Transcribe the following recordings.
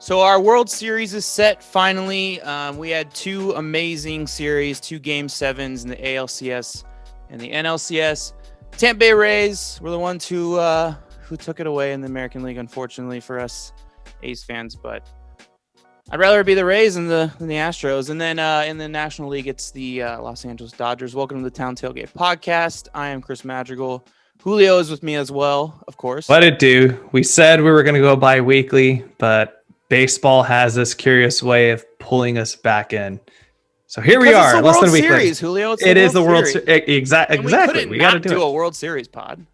So our World Series is set finally. We had two amazing series, two Game 7s in the ALCS and the NLCS. Tampa Bay Rays were the ones who took it away in the American League, unfortunately for us A's fans. But I'd rather be the Rays than the Astros. And then in the National League, it's the Los Angeles Dodgers. Welcome to the Town Tailgate Podcast. I am Chris Madrigal. Julio is with me as well, of course. What it do? We said we were going to go bi-weekly, but baseball has this curious way of pulling us back in. So here we are. It's the World Series, Julio. It is the World Series. Exactly. We got to do a World Series pod.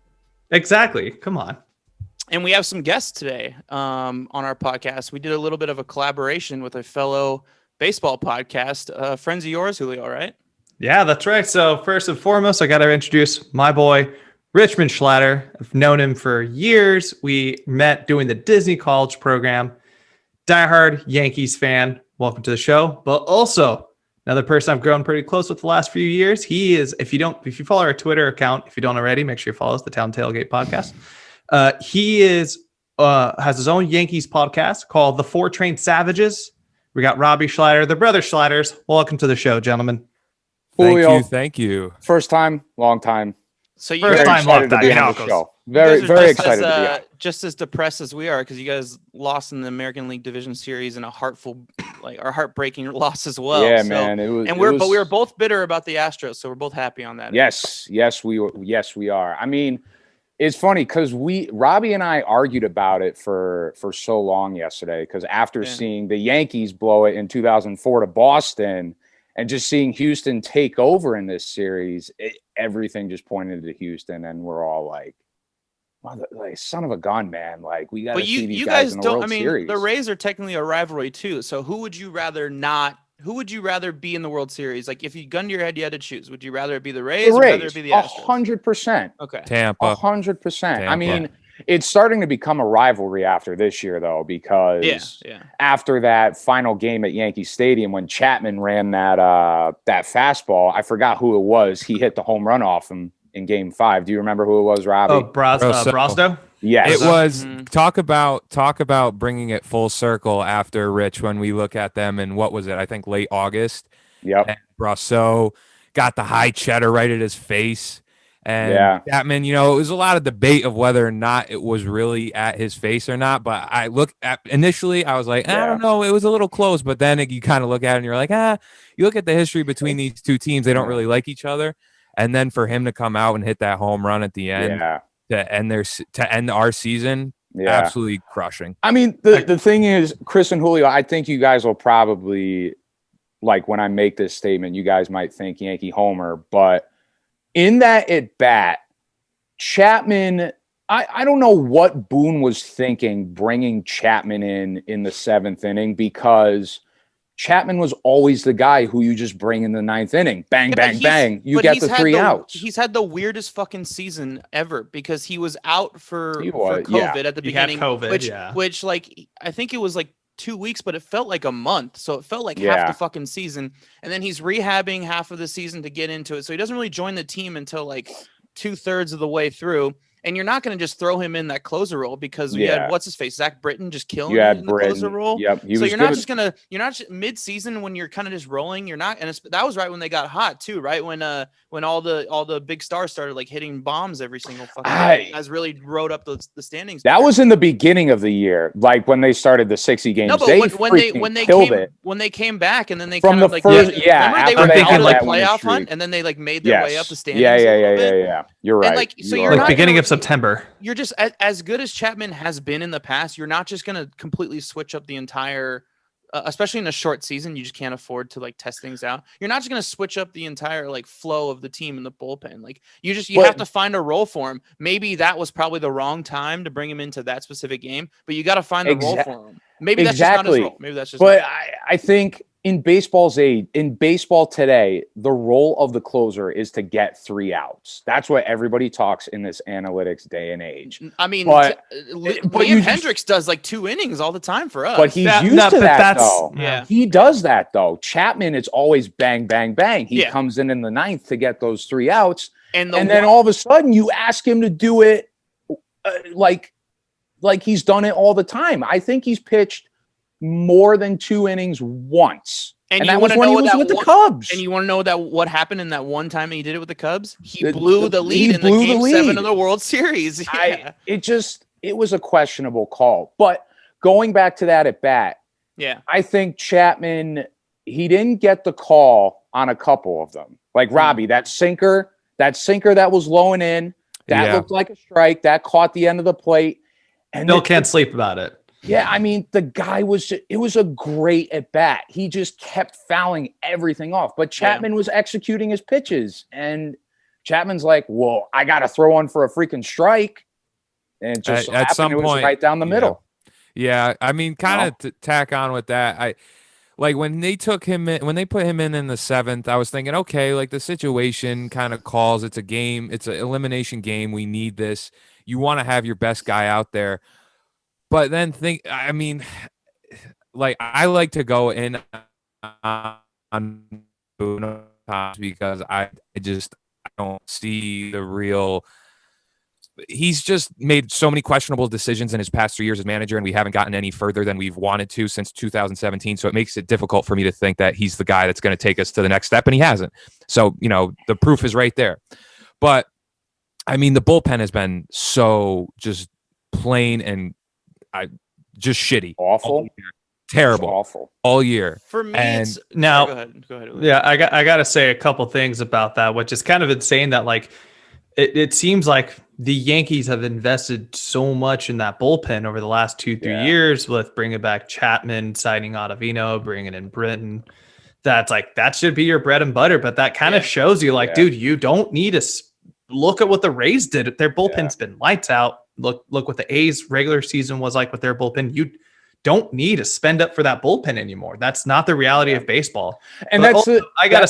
Exactly. Come on. And we have some guests today on our podcast. We did a little bit of a collaboration with a fellow baseball podcast, friends of yours, Julio, right? Yeah, that's right. So first and foremost, I got to introduce my boy, Richmond Schlatter. I've known him for years. We met doing the Disney College program. Diehard Yankees fan. Welcome to the show. But also another person I've grown pretty close with the last few years. He is, if you follow our Twitter account, if you don't already, make sure you follow us, the Town Tailgate Podcast. He has his own Yankees podcast called The Four Trained Savages. We got Robbie Schlatter, the brother Schlatters. Welcome to the show, gentlemen. Julio, Thank you. First time, long time. So you First time, long time. You know, very excited to be on. Just as depressed as we are because you guys lost in the American League Division Series in a heartbreaking loss as well. Yeah, so, man. But we were both bitter about the Astros, so we're both happy on that. Yes, we are. I mean, it's funny because Robbie and I argued about it for so long yesterday because after seeing the Yankees blow it in 2004 to Boston and just seeing Houston take over in this series, everything just pointed to Houston, and we're all like, son of a gun, man. Like, we got to see these guys in the World Series. The Rays are technically a rivalry too. So who would you rather be in the World Series? Like, if you gun to your head, you had to choose. Would you rather it be the Rays or rather it be the Astros? 100%. Okay. Tampa. 100%. I mean, it's starting to become a rivalry after this year, though, because after that final game at Yankee Stadium when Chapman ran that fastball, I forgot who it was. He hit the home run off him in Game 5. Do you remember who it was, Robbie? Oh, Brasto? Yes. It was talk about bringing it full circle after Rich when we look at them and what was it? I think late August. Yep. And Brasso got the high cheddar right at his face. And Chapman, it was a lot of debate of whether or not it was really at his face or not. But initially I was like, I don't know. It was a little close. But then you kind of look at it and you're like, you look at the history between these two teams. They don't really like each other. And then for him to come out and hit that home run at the end to end our season, absolutely crushing. I mean, the thing is, Chris and Julio, I think you guys will probably, like, when I make this statement, you guys might think Yankee homer, but in that at bat, Chapman, I don't know what Boone was thinking bringing Chapman in the 7th inning, because Chapman was always the guy who you just bring in the 9th inning. Bang, bang, bang. You get the 3 outs. He's had the weirdest fucking season ever because he was out for COVID at the beginning. He had COVID, which like, I think it was like 2 weeks, but it felt like a month. So it felt like half the fucking season. And then he's rehabbing half of the season to get into it. So he doesn't really join the team until like 2/3 of the way through. And you're not going to just throw him in that closer role because we had what's his face, Zach Britton, just killing him in the closer role. Yep. So you're not just mid-season when you're kind of just rolling. You're not, and that was right when they got hot too, right? When all the big stars started like hitting bombs every single fucking day. Guys really rode up the standings. That was in the beginning of the year, like when they started the 60 games. No, but when they came back and then they from kind the of first, remember they were out of like playoff hunt and then they like made their way up the standings. Yeah. You're right. And like, so you're like beginning of September. You're just as good as Chapman has been in the past. You're not just going to completely switch up the entire, especially in a short season. You just can't afford to like test things out. You're not just going to switch up the entire like flow of the team in the bullpen. Like you have to find a role for him. Maybe that was probably the wrong time to bring him into that specific game, but you got to find a role for him. Maybe that's just not his role. Maybe that's just. But I think in baseball today, the role of the closer is to get 3 outs. That's what everybody talks in this analytics day and age. I mean, Liam Hendricks does like 2 innings all the time for us. But he's used to that, though. Yeah. He does that, though. Chapman, it's always bang, bang, bang. He comes in the 9th to get those 3 outs. And then all of a sudden, you ask him to do it like he's done it all the time. I think he's pitched more than 2 innings once. And that was when he was with the Cubs. And you want to know what happened in that one time he did it with the Cubs? He blew the lead in the Game 7 of the World Series. Yeah. It was a questionable call. But going back to that at bat, I think Chapman, he didn't get the call on a couple of them. Like Robbie, that sinker that was low and in, that looked like a strike, that caught the end of the plate. And Bill can't sleep about it. Yeah, I mean, the guy it was a great at bat. He just kept fouling everything off. But Chapman was executing his pitches. And Chapman's like, well, I got to throw one for a freaking strike. And it just at some point, it was right down the middle. Yeah, I mean, kind of to tack on with that, like when they put him in the 7th, I was thinking, okay, like the situation kind of calls. It's a game. It's an elimination game. We need this. You want to have your best guy out there. But then I mean, like I like to go in on because I don't see the real. He's just made so many questionable decisions in his past 3 years as manager, and we haven't gotten any further than we've wanted to since 2017. So it makes it difficult for me to think that he's the guy that's going to take us to the next step, and he hasn't. So, the proof is right there. But, I mean, the bullpen has been so just plain and just shitty. Awful. Terrible. It's awful. All year. For me, and now, go ahead. Yeah, I got to say a couple things about that, which is kind of insane that, like, it seems like the Yankees have invested so much in that bullpen over the last 2-3 years with bringing back Chapman, signing Ottavino, bringing in Britton. That's like, that should be your bread and butter. But that kind of shows you, like, dude, you don't need to look at what the Rays did. Their bullpen's been lights out. Look what the A's regular season was like with their bullpen. You don't need to spend up for that bullpen anymore. That's not the reality of baseball. And but that's also, I gotta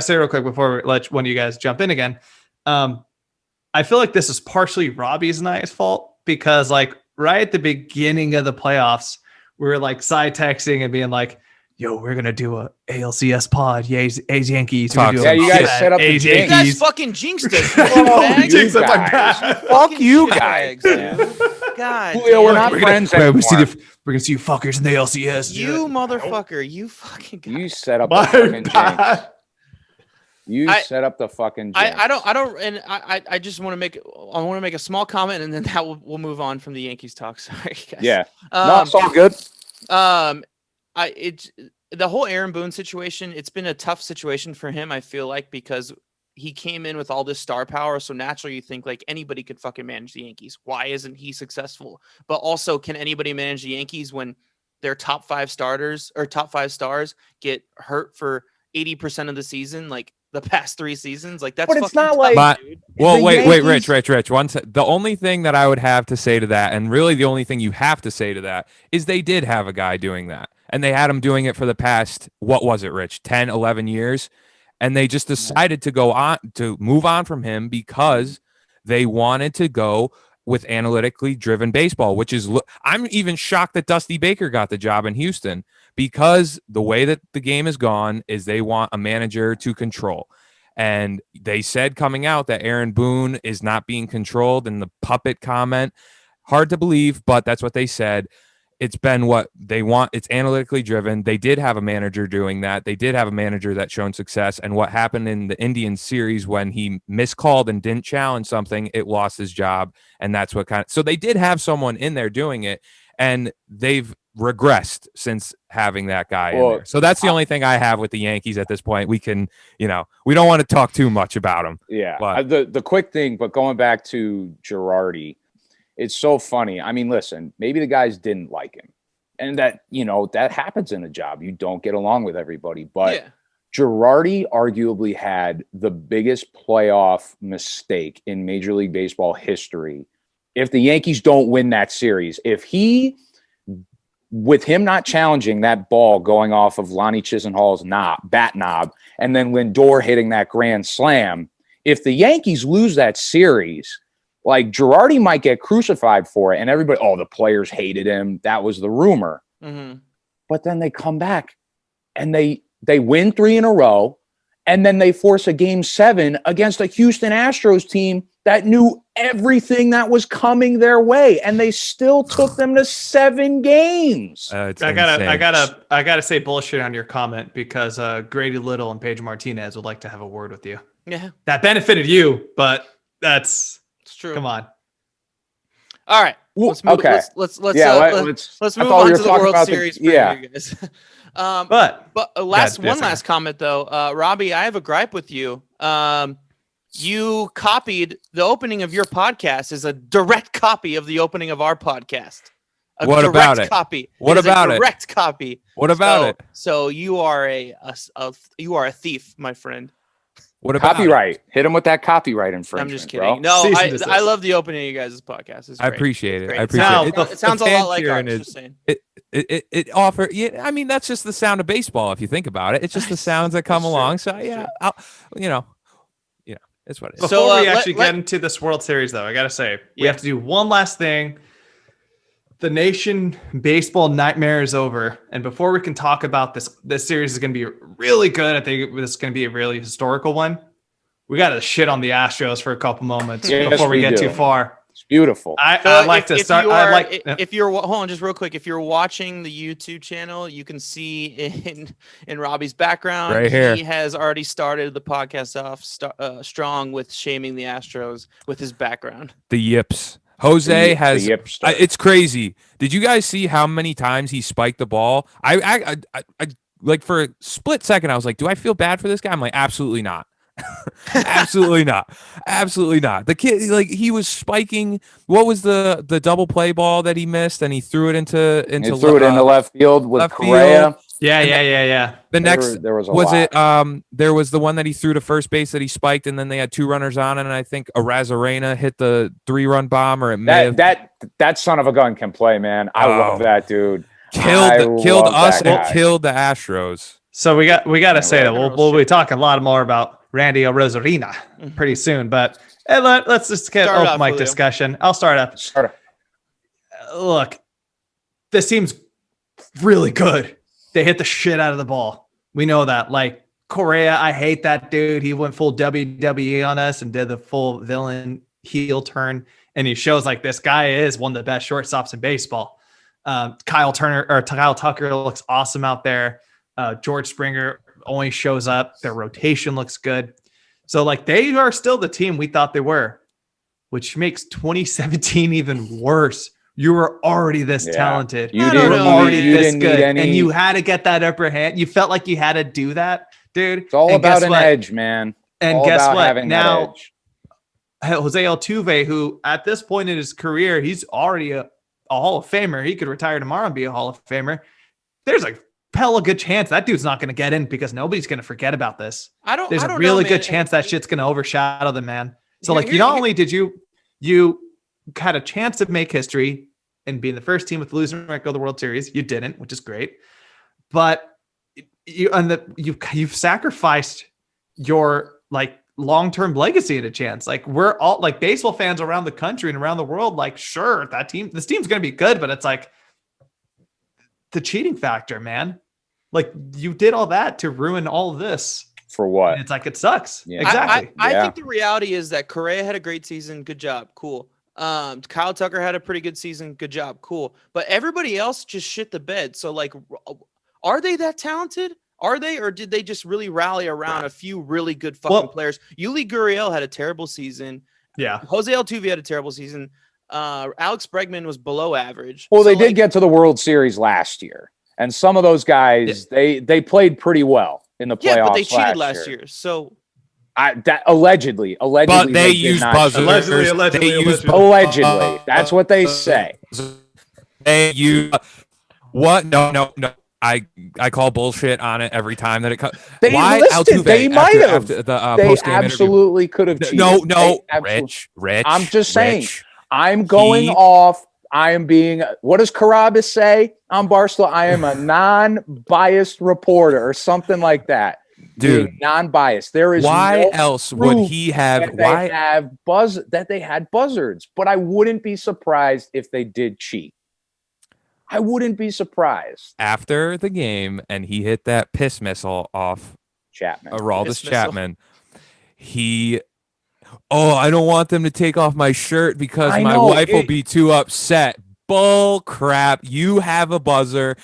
say real quick before we let one of you guys jump in again. I feel like this is partially Robbie's and I's fault because, like, right at the beginning of the playoffs, we were like side texting and being like, yo, we're going to do a ALCS pod. A's Yankees. You guys set up the jinx. You guys fucking jinxed us. Fuck you guys. God. Julio, we're not friends anymore. We're going to see you fuckers in the ALCS. You motherfucker. You fucking guy. You set up the fucking jinx. You set up the fucking jinx. I just want to make a small comment and then that we'll move on from the Yankees talk. Sorry, guys. Yeah. No, it's all good. The whole Aaron Boone situation, it's been a tough situation for him, I feel like, because he came in with all this star power. So naturally you think like anybody could fucking manage the Yankees. Why isn't he successful? But also, can anybody manage the Yankees when their top 5 starters or top 5 stars get hurt for 80% of the season? Like the past 3 seasons, like that's. But it's not like. Well, wait, Rich. The only thing that I would have to say to that, and really the only thing you have to say to that, is they did have a guy doing that, and they had him doing it for the past, what was it, Rich? 10, 11 years, and they just decided to move on from him because they wanted to go with analytically driven baseball, which is, I'm even shocked that Dusty Baker got the job in Houston. Because the way that the game is gone is they want a manager to control. And they said coming out that Aaron Boone is not being controlled, and the puppet comment, hard to believe, but that's what they said. It's been what they want. It's analytically driven. They did have a manager doing that. They did have a manager that's shown success. And what happened in the Indians series when he miscalled and didn't challenge something, it lost his job. And that's what so they did have someone in there doing it, and they've regressed since having that guy in there. So that's the only thing I have with the Yankees at this point. We can, we don't want to talk too much about them. Yeah. But the quick thing, but going back to Girardi, it's so funny. I mean, listen, maybe the guys didn't like him, and that, that happens in a job. You don't get along with everybody, but Girardi arguably had the biggest playoff mistake in Major League Baseball history. If the Yankees don't win that series, with him not challenging that ball going off of Lonnie Chisenhall's bat knob, and then Lindor hitting that grand slam, if the Yankees lose that series, like Girardi might get crucified for it, and everybody, the players hated him. That was the rumor. Mm-hmm. But then they come back and they win 3 in a row, and then they force a Game 7 against a Houston Astros team that knew everything that was coming their way, and they still took them to 7 games. I gotta say bullshit on your comment because Grady Little and Pedro Martinez would like to have a word with you. Yeah, that benefited you, but it's true. Come on. All right, let's move. Okay. Let's move on to the World Series. For you guys. But last comment though, Robbie, I have a gripe with you. You copied the opening of your podcast is a direct copy of the opening of our podcast. What about it? Copy. What about it? Direct copy. What about it? So you are a thief, my friend. What about copyright? Hit him with that copyright infringement. I'm just kidding. Bro. No, I love the opening of you guys' podcast. It's I great. appreciate it. I It sounds a lot like ours. Just saying. It offer. Yeah, I mean that's just the sound of baseball. If you think about it, it's just the sounds that come along. So yeah, it's what it is. Before we actually get into this World Series, though, I gotta say we have to do one last thing. The nation baseball nightmare is over, and before we can talk about this series is going to be really good. I think this is going to be a really historical one. We got to shit on the Astros for a couple moments before we get too far. It's beautiful. I like to start. If you're hold on, just real quick. If you're watching the YouTube channel, you can see in Robbie's background right here. He has already started the podcast off strong with shaming the Astros with his background. The yips. Jose has. It's crazy. Did you guys see how many times he spiked the ball? I like for a split second, I was like, do I feel bad for this guy? I'm like, absolutely not. Absolutely not. Absolutely not. The kid, like, he was spiking. What was the double play ball that he missed, and he threw it into left field with Correa. Yeah. The next there was it there was the one that he threw to first base that he spiked, and then they had 2 runners on, and I think Arozarena hit the 3-run bomb, or it may have that son of a gun can play, man. I love that dude. Killed us and killed the Astros. So we got to say that we'll be talking a lot more about Randy Arozarena pretty soon, but let's just get open mic discussion. I'll start up. Look, this team's really good. They hit the shit out of the ball. We know that. Like Correa, I hate that dude. He went full WWE on us and did the full villain heel turn. And he shows like this guy is one of the best shortstops in baseball. Kyle Tucker looks awesome out there. George Springer only shows up. Their rotation looks good. So like they are still the team we thought they were, which makes 2017 even worse. You were already this talented. You were already this good. And you had to get that upper hand. You felt like you had to do that, dude. It's all about an edge, man. And guess what? Now, Jose Altuve, who at this point in his career, he's already a Hall of Famer. He could retire tomorrow and be a Hall of Famer. There's a good chance that dude's not going to get in because nobody's going to forget about this. There's a really good chance that shit's going to overshadow them, man. So not only did you had a chance to make history and being the first team with losing record of the World Series, you didn't, which is great. But you've sacrificed your like long-term legacy in a chance. Like we're all like baseball fans around the country and around the world. Like, sure, this team's going to be good, but it's like the cheating factor, man. Like you did all that to ruin all of this. For what? And it's like, it sucks. Yeah. Exactly. I think the reality is that Correa had a great season. Good job. Cool. Kyle Tucker had a pretty good season. Good job. Cool. But everybody else just shit the bed. So like, are they that talented? Are they, or did they just really rally around a few really good fucking players? Yuli Gurriel had a terrible season. Yeah. Jose Altuve had a terrible season. Alex Bregman was below average. Well, they did get to the World Series last year. And some of those guys, they played pretty well in the playoffs. Yeah, but they cheated last year. So allegedly, but they used buzzers. Allegedly, that's what they say. They use what? No. I call bullshit on it every time that it comes. They might have. They absolutely could have cheated. No, Rich. I'm just saying. I'm going off. I am being. What does Carabas say on Barstool? I am a non-biased reporter or something like that. Dude, non-biased. There is why else would he have? That they had buzzards, but I wouldn't be surprised if they did cheat. I wouldn't be surprised. After the game, and he hit that piss missile off Chapman. Aroldis Chapman. oh, I don't want them to take off my shirt because I my know, wife will be too upset. Bull crap. You have a buzzer.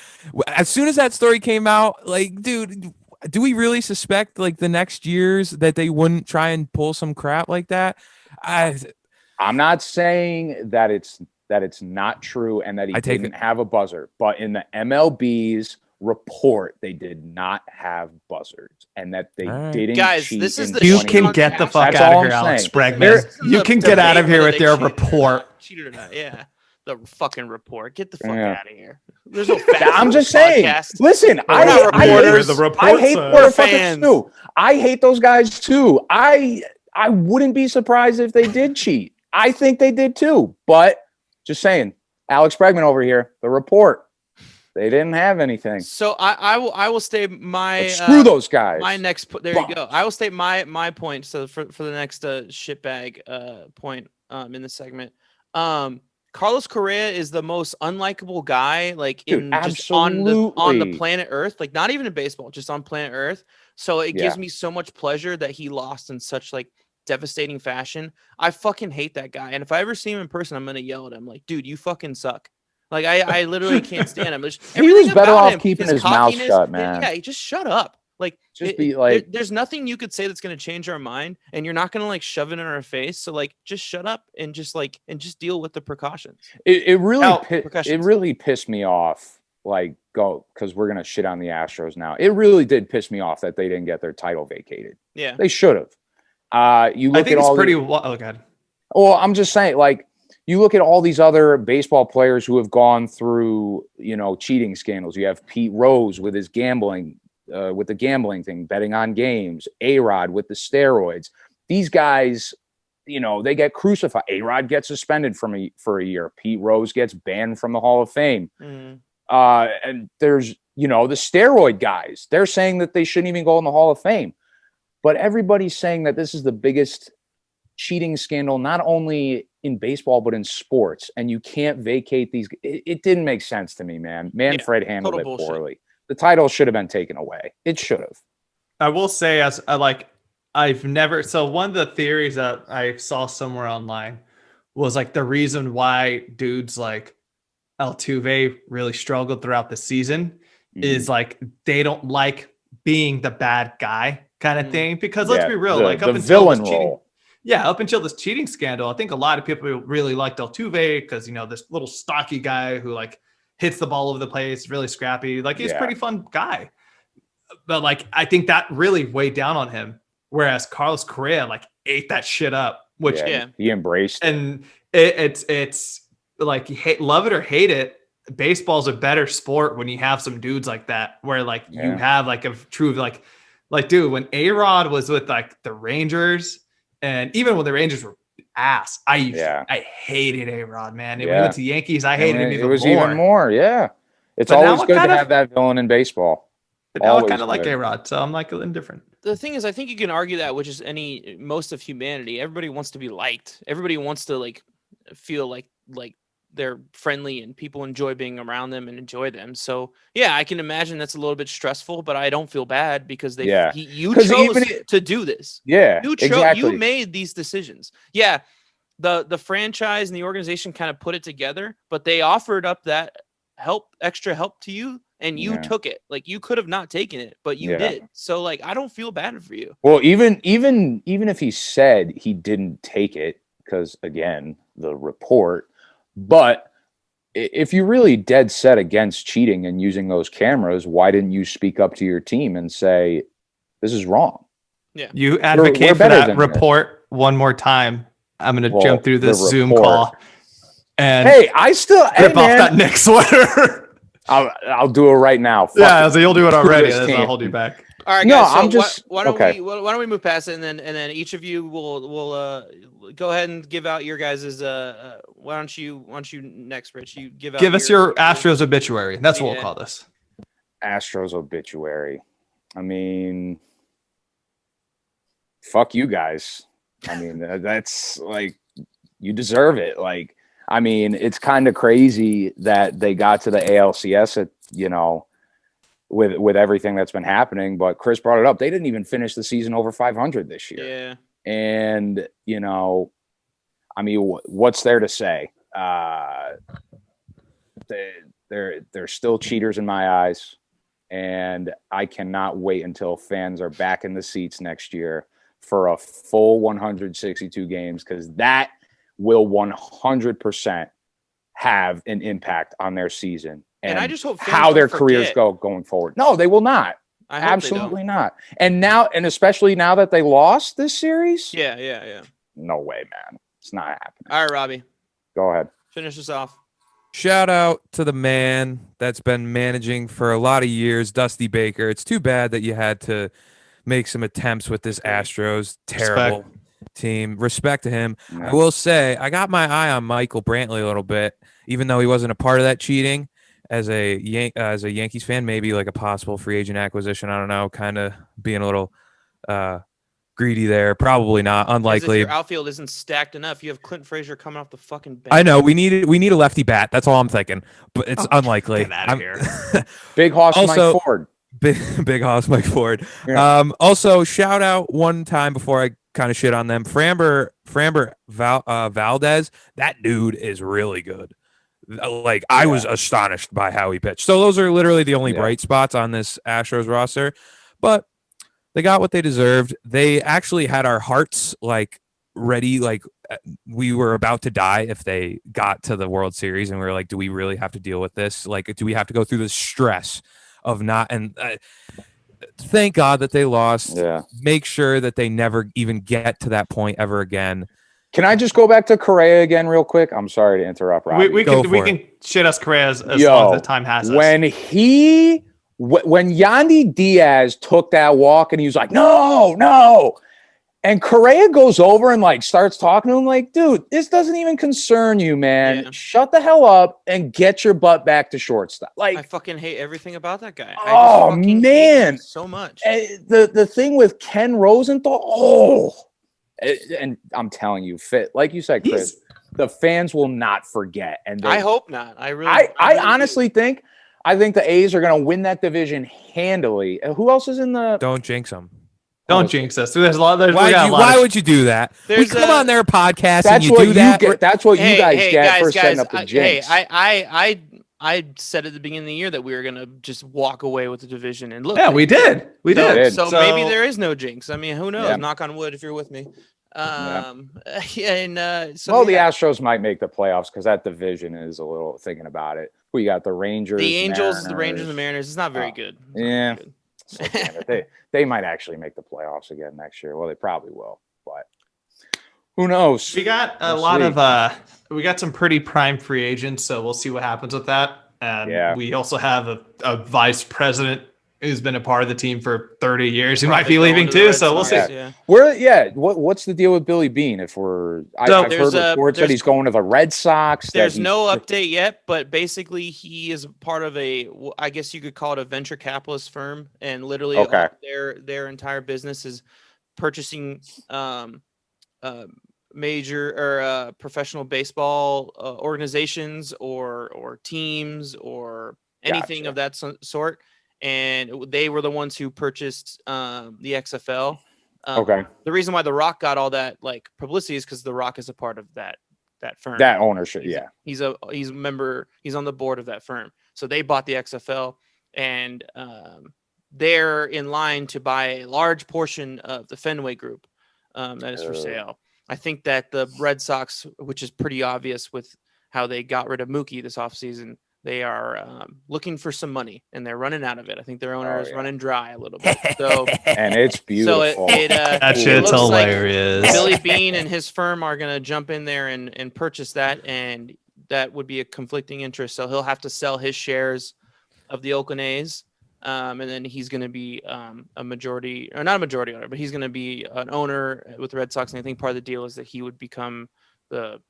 As soon as that story came out, like, dude, do we really suspect like the next years that they wouldn't try and pull some crap like that? I'm not saying that it's not true and that he didn't have a buzzer, but in the MLB's report, they did not have buzzers and that they didn't Guys, cheat. this is in the You can get the fuck That's out all of here, I'm Alex saying. Bregman. You can get out of here with your report. Cheated or not? Yeah, the fucking report. Get the fuck out of here. There's no facts. I'm just saying. Podcast. Listen, I hate Twitter fuckers too. I hate those guys too. I wouldn't be surprised if they did cheat. I think they did too. But just saying, Alex Bregman over here, the report. They didn't have anything. So I will state my but screw those guys. My next there you go. I will state my point. So for the next shitbag point in the segment, Carlos Correa is the most unlikable guy like just on the planet Earth. Like not even in baseball, just on planet Earth. So it gives me so much pleasure that he lost in such like devastating fashion. I fucking hate that guy, and if I ever see him in person, I'm gonna yell at him like, dude, you fucking suck. Like I literally can't stand him. He was better off keeping his mouth shut, man. Yeah, just shut up. Like just be like, there's nothing you could say that's gonna change our mind, and you're not gonna like shove it in our face. So like, just shut up and just deal with the precautions. It really pissed me off. Like because we're gonna shit on the Astros now. It really did piss me off that they didn't get their title vacated. Yeah, they should have. You look at all pretty. Oh god. Well, I'm just saying, like. You look at all these other baseball players who have gone through, cheating scandals. You have Pete Rose with his gambling, with the gambling thing, betting on games. A-Rod with the steroids. These guys, they get crucified. A-Rod gets suspended for a year. Pete Rose gets banned from the Hall of Fame. Mm-hmm. And there's, the steroid guys. They're saying that they shouldn't even go in the Hall of Fame. But everybody's saying that this is the biggest cheating scandal, not only in baseball, but in sports. And you can't vacate these. It didn't make sense to me, man. Manfred handled it poorly. The title should have been taken away. It should have. I will say, I've never. So one of the theories that I saw somewhere online was like the reason why dudes like Altuve really struggled throughout the season is like they don't like being the bad guy kind of thing. Because let's be real, like up the until villain this cheating, role. Yeah, up until this cheating scandal, I think a lot of people really liked Altuve because this little stocky guy who like hits the ball over the place, really scrappy. Like he's a pretty fun guy. But like I think that really weighed down on him. Whereas Carlos Correa like ate that shit up, which he embraced. And it's like love it or hate it. Baseball's a better sport when you have some dudes like that, where like you have like a true like dude, when A-Rod was with like the Rangers. And even when the Rangers were ass, I hated A-Rod, man. When he went to Yankees, I hated him even more. It was even more, yeah. It's always good to have that villain in baseball. But now I kind of like A-Rod, so I'm like indifferent. The thing is, I think you can argue that, which is most of humanity. Everybody wants to be liked. Everybody wants to like feel like they're friendly and people enjoy being around them and enjoy them. So yeah, I can imagine that's a little bit stressful, but I don't feel bad because you chose to do this. Yeah, you made these decisions. Yeah. The franchise and the organization kind of put it together, but they offered up that extra help to you and you took it. Like you could have not taken it, but you did. So like, I don't feel bad for you. Well, even if he said he didn't take it, because again, the report. But if you're really dead set against cheating and using those cameras, why didn't you speak up to your team and say, this is wrong? Yeah. You advocate for that report one more time. I'm going to jump through this Zoom call. And I still rip off that Nick sweater. I'll do it right now. So you'll do it already. I'll hold you back. All right, guys. So why don't we move past it, and then each of you will go ahead and give out your guys's. Why don't you next, Rich? You give us your Astros obituary. That's what we'll call this. Astros obituary. I mean, fuck you guys. I mean, that's like you deserve it. Like, I mean, it's kind of crazy that they got to the ALCS at with everything that's been happening. But Chris brought it up. They didn't even finish the season over 500 this year. Yeah. And, I mean, what's there to say? They're still cheaters in my eyes. And I cannot wait until fans are back in the seats next year for a full 162 games, because that will 100% have an impact on their season and I just hope how their careers go going forward. No, they will not. Absolutely not. And now, and especially now that they lost this series. Yeah. No way, man. It's not happening. All right, Robbie. Go ahead. Finish us off. Shout out to the man that's been managing for a lot of years, Dusty Baker. It's too bad that you had to make some attempts with this Astros terrible team. Respect to him. Yeah. I will say I got my eye on Michael Brantley a little bit, even though he wasn't a part of that cheating. As a Yankees fan, maybe like a possible free agent acquisition. I don't know, kind of being a little greedy there. Probably not. Unlikely. Your outfield isn't stacked enough. You have Clint Frazier coming off the fucking bench. I know we need a lefty bat. That's all I'm thinking. But it's unlikely. Get out of here. Big Hoss Mike Ford. Big Hoss Mike Ford. Yeah. Also, shout out one time before I kind of shit on them. Framber Valdez. That dude is really good. Like I was astonished by how he pitched. So those are literally the only bright spots on this Astros roster. But they got what they deserved. They actually had our hearts like ready, like we were about to die if they got to the World Series, and we were like, do we really have to deal with this? Like, do we have to go through the stress of not? And thank God that they lost. Yeah. Make sure that they never even get to that point ever again. Can I just go back to Correa again real quick? I'm sorry to interrupt, Robbie. We can shit us Correa as long as the time has us. When Yandy Diaz took that walk and he was like, no. And Correa goes over and like starts talking to him like, dude, this doesn't even concern you, man. Yeah. Shut the hell up and get your butt back to shortstop. Like, I fucking hate everything about that guy. Oh, man. So much. The thing with Ken Rosenthal, and I'm telling you, like you said, Chris, the fans will not forget. And I hope not. I honestly think the A's are going to win that division handily. Who else is in the? Don't jinx them. Don't jinx us. There's a lot. Why would you do that? We come on their podcast and you do that. That's what you guys get for setting up the jinx. I said at the beginning of the year that we were going to just walk away with the division, and look. Yeah, we did. We did. So maybe there is no jinx. I mean, who knows? Yeah. Knock on wood if you're with me. The Astros might make the playoffs because that division is a little thinking about it. We got the Rangers, the Angels, the Rangers, and the Mariners. It's not very good. So, they might actually make the playoffs again next year. Well, they probably will, but who knows? We got we got some pretty prime free agents, so we'll see what happens with that. And we also have a vice president who's been a part of the team for 30 years who might be leaving too. So we'll see. Yeah. What's the deal with Billy Beane? I've heard reports that he's going to the Red Sox. There's no update yet, but basically he is part of I guess you could call it a venture capitalist firm, and literally their entire business is purchasing major or professional baseball organizations or teams or anything of that sort. And they were the ones who purchased the XFL. The reason why The Rock got all that like publicity is because The Rock is a part of that firm. That ownership, he's a member. He's on the board of that firm. So they bought the XFL, and they're in line to buy a large portion of the Fenway Group that is for sale. I think that the Red Sox, which is pretty obvious with how they got rid of Mookie this offseason, they are looking for some money, and they're running out of it. I think their owner is running dry a little bit. So, and it's beautiful. So that shit's hilarious. Like Billy Beane and his firm are going to jump in there and purchase that, and that would be a conflicting interest. So he'll have to sell his shares of the Oakland A's, and then he's going to be a majority, or not a majority owner, but he's going to be an owner with the Red Sox. And I think part of the deal is that he would become the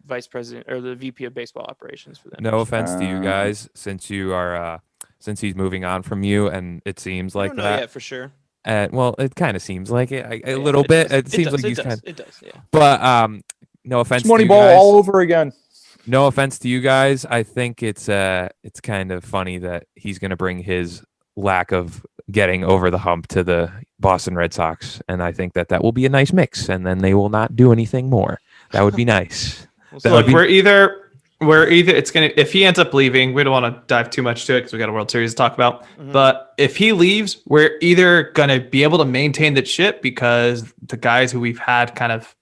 vice president or the VP of baseball operations for them. No offense to you guys, since he's moving on from you, and it seems like that. Yeah, for sure. Well, it kind of seems like it a little bit. Does. It seems like it does. Yeah. But no offense. It's Moneyball all over again. No offense to you guys. I think it's kind of funny that he's going to bring his lack of getting over the hump to the Boston Red Sox, and I think that will be a nice mix, and then they will not do anything more. That would be nice. So look, we're either it's gonna, if he ends up leaving, we don't want to dive too much to it because we got a World Series to talk about. But if he leaves, we're either gonna be able to maintain the ship because the guys who we've had kind of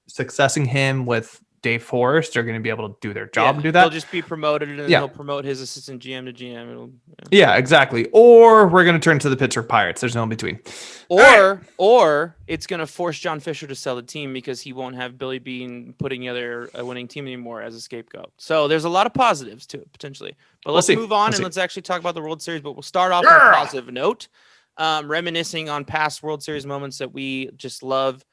successing him with Dave Forrest are going to be able to do their job and do that. They'll just be promoted, and then he'll promote his assistant GM to GM. Yeah, exactly. Or we're going to turn to the Pittsburgh Pirates. There's no in between. Or it's going to force John Fisher to sell the team because he won't have Billy Beane putting together a winning team anymore as a scapegoat. So there's a lot of positives to it potentially. But let's move on and let's actually talk about the World Series. But we'll start off on a positive note, reminiscing on past World Series moments that we just love.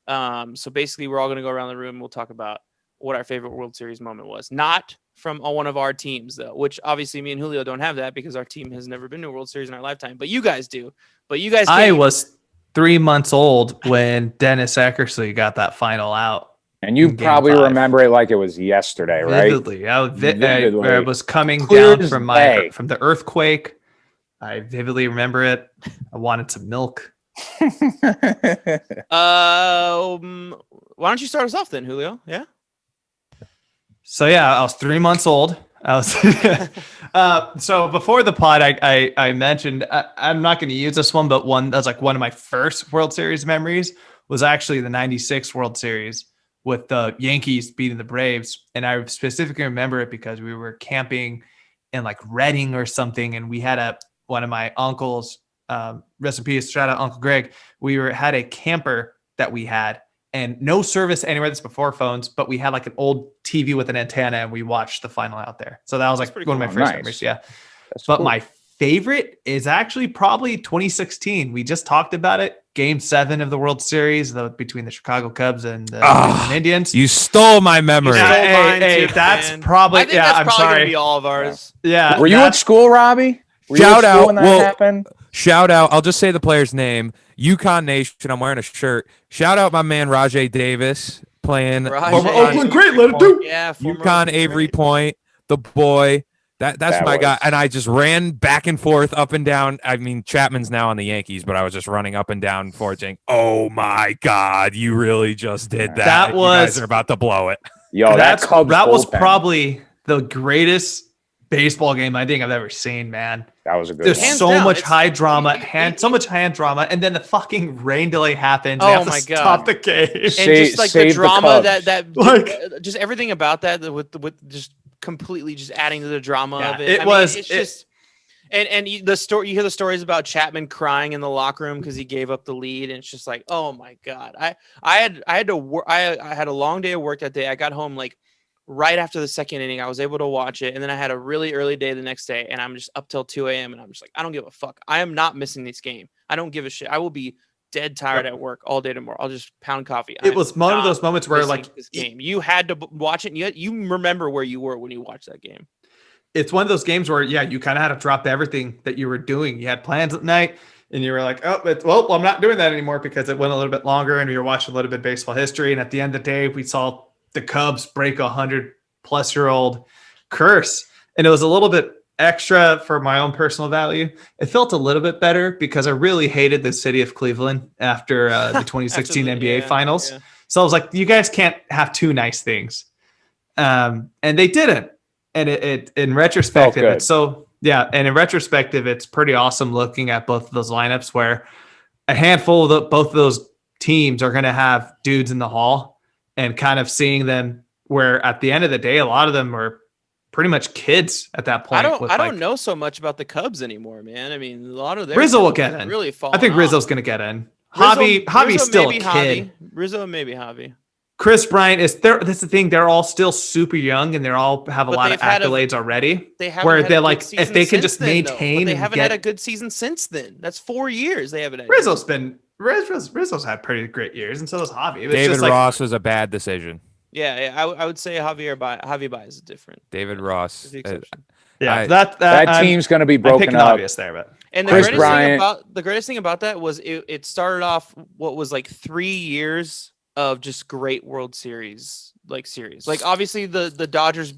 So basically, we're all going to go around the room. We'll talk about what our favorite World Series moment was. Not from one of our teams, though, which obviously me and Julio don't have that because our team has never been to a World Series in our lifetime. But you guys do. But you guys I was 3 months old when Dennis Eckersley got that final out. And you probably remember it like it was yesterday, right? Vividly. Where it was coming down from the earthquake. I vividly remember it. I wanted some milk. Why don't you start us off then, Julio? Yeah. So I was 3 months old. I was so before the pod, I mentioned I'm not going to use this one, but one that's like one of my first World Series memories was actually the '96 World Series with the Yankees beating the Braves, and I specifically remember it because we were camping in like Reading or something, and we had one of my uncles, rest in peace, shout out Uncle Greg. We had a camper that we had. And no service anywhere. That's before phones, but we had like an old TV with an antenna, and we watched the final out there. So that was like one of my first memories. Yeah, but my favorite is actually probably 2016. We just talked about it. Game 7 of the World Series between the Chicago Cubs and the Indians. You stole my memory. Hey, that's probably. I'm sorry. Gonna be all of ours. Yeah. Were you at school, Robbie? Shout out when that happened? Shout out. I'll just say the player's name. UConn Nation. I'm wearing a shirt. Shout out my man Rajay Davis playing former Oakland great. Let it do. Yeah, UConn Avery Point. The boy. That's my guy. And I just ran back and forth, up and down. I mean, Chapman's now on the Yankees, but I was just running up and down for it, saying, "Oh my God, you really just did that! You guys are about to blow it." Yo, that was probably the greatest baseball game I think I've ever seen, man. That was a good There's one. so much high drama, so much hand drama, and then the fucking rain delay happens. Oh my God. Stop the game. And just like the drama that like, just everything about that with just completely just adding to the drama of it. And the story, you hear the stories about Chapman crying in the locker room because he gave up the lead, and it's just like, oh my God. I had a long day of work that day. I got home like right after the second inning. I was able to watch it, and then I had a really early day the next day, and I'm just up till 2 a.m. and I'm just like, I don't give a fuck. I am not missing this game. I don't give a shit. I will be dead tired at work all day tomorrow. I'll just pound coffee. It was one of those moments where like this game, you had to watch it. And you remember where you were when you watched that game. It's one of those games where you kind of had to drop everything that you were doing. You had plans at night, and you were like, well, I'm not doing that anymore because it went a little bit longer, and we were watching a little bit of baseball history. And at the end of the day, we saw the Cubs break 100-plus-year-old curse, and it was a little bit extra for my own personal value. It felt a little bit better because I really hated the city of Cleveland after the 2016 NBA Finals. Yeah. So I was like, you guys can't have two nice things, and they didn't. And it in retrospective, it's so and in retrospective, it's pretty awesome looking at both of those lineups where a handful of both of those teams are going to have dudes in the hall, and kind of seeing them where at the end of the day, a lot of them are pretty much kids at that point. I don't know so much about the Cubs anymore, man. I mean, a lot of their Rizzo will get in. Really I think Rizzo's going to get in. Javi's still a kid. Rizzo, maybe Javi. Chris Bryant is there. That's the thing. They're all still super young, and they're all have a lot of accolades already. Where they're like, if they can just maintain, they haven't had a good season since then. That's 4 years they haven't had. Rizzo's had pretty great years, and so does Javi. David Ross was a bad decision. Yeah, I would say Javi Baez is different. David Ross. That team's going to be broken up. Obvious there, but and the greatest thing about that was it started off what was like 3 years of just great World Series series. Like obviously the Dodgers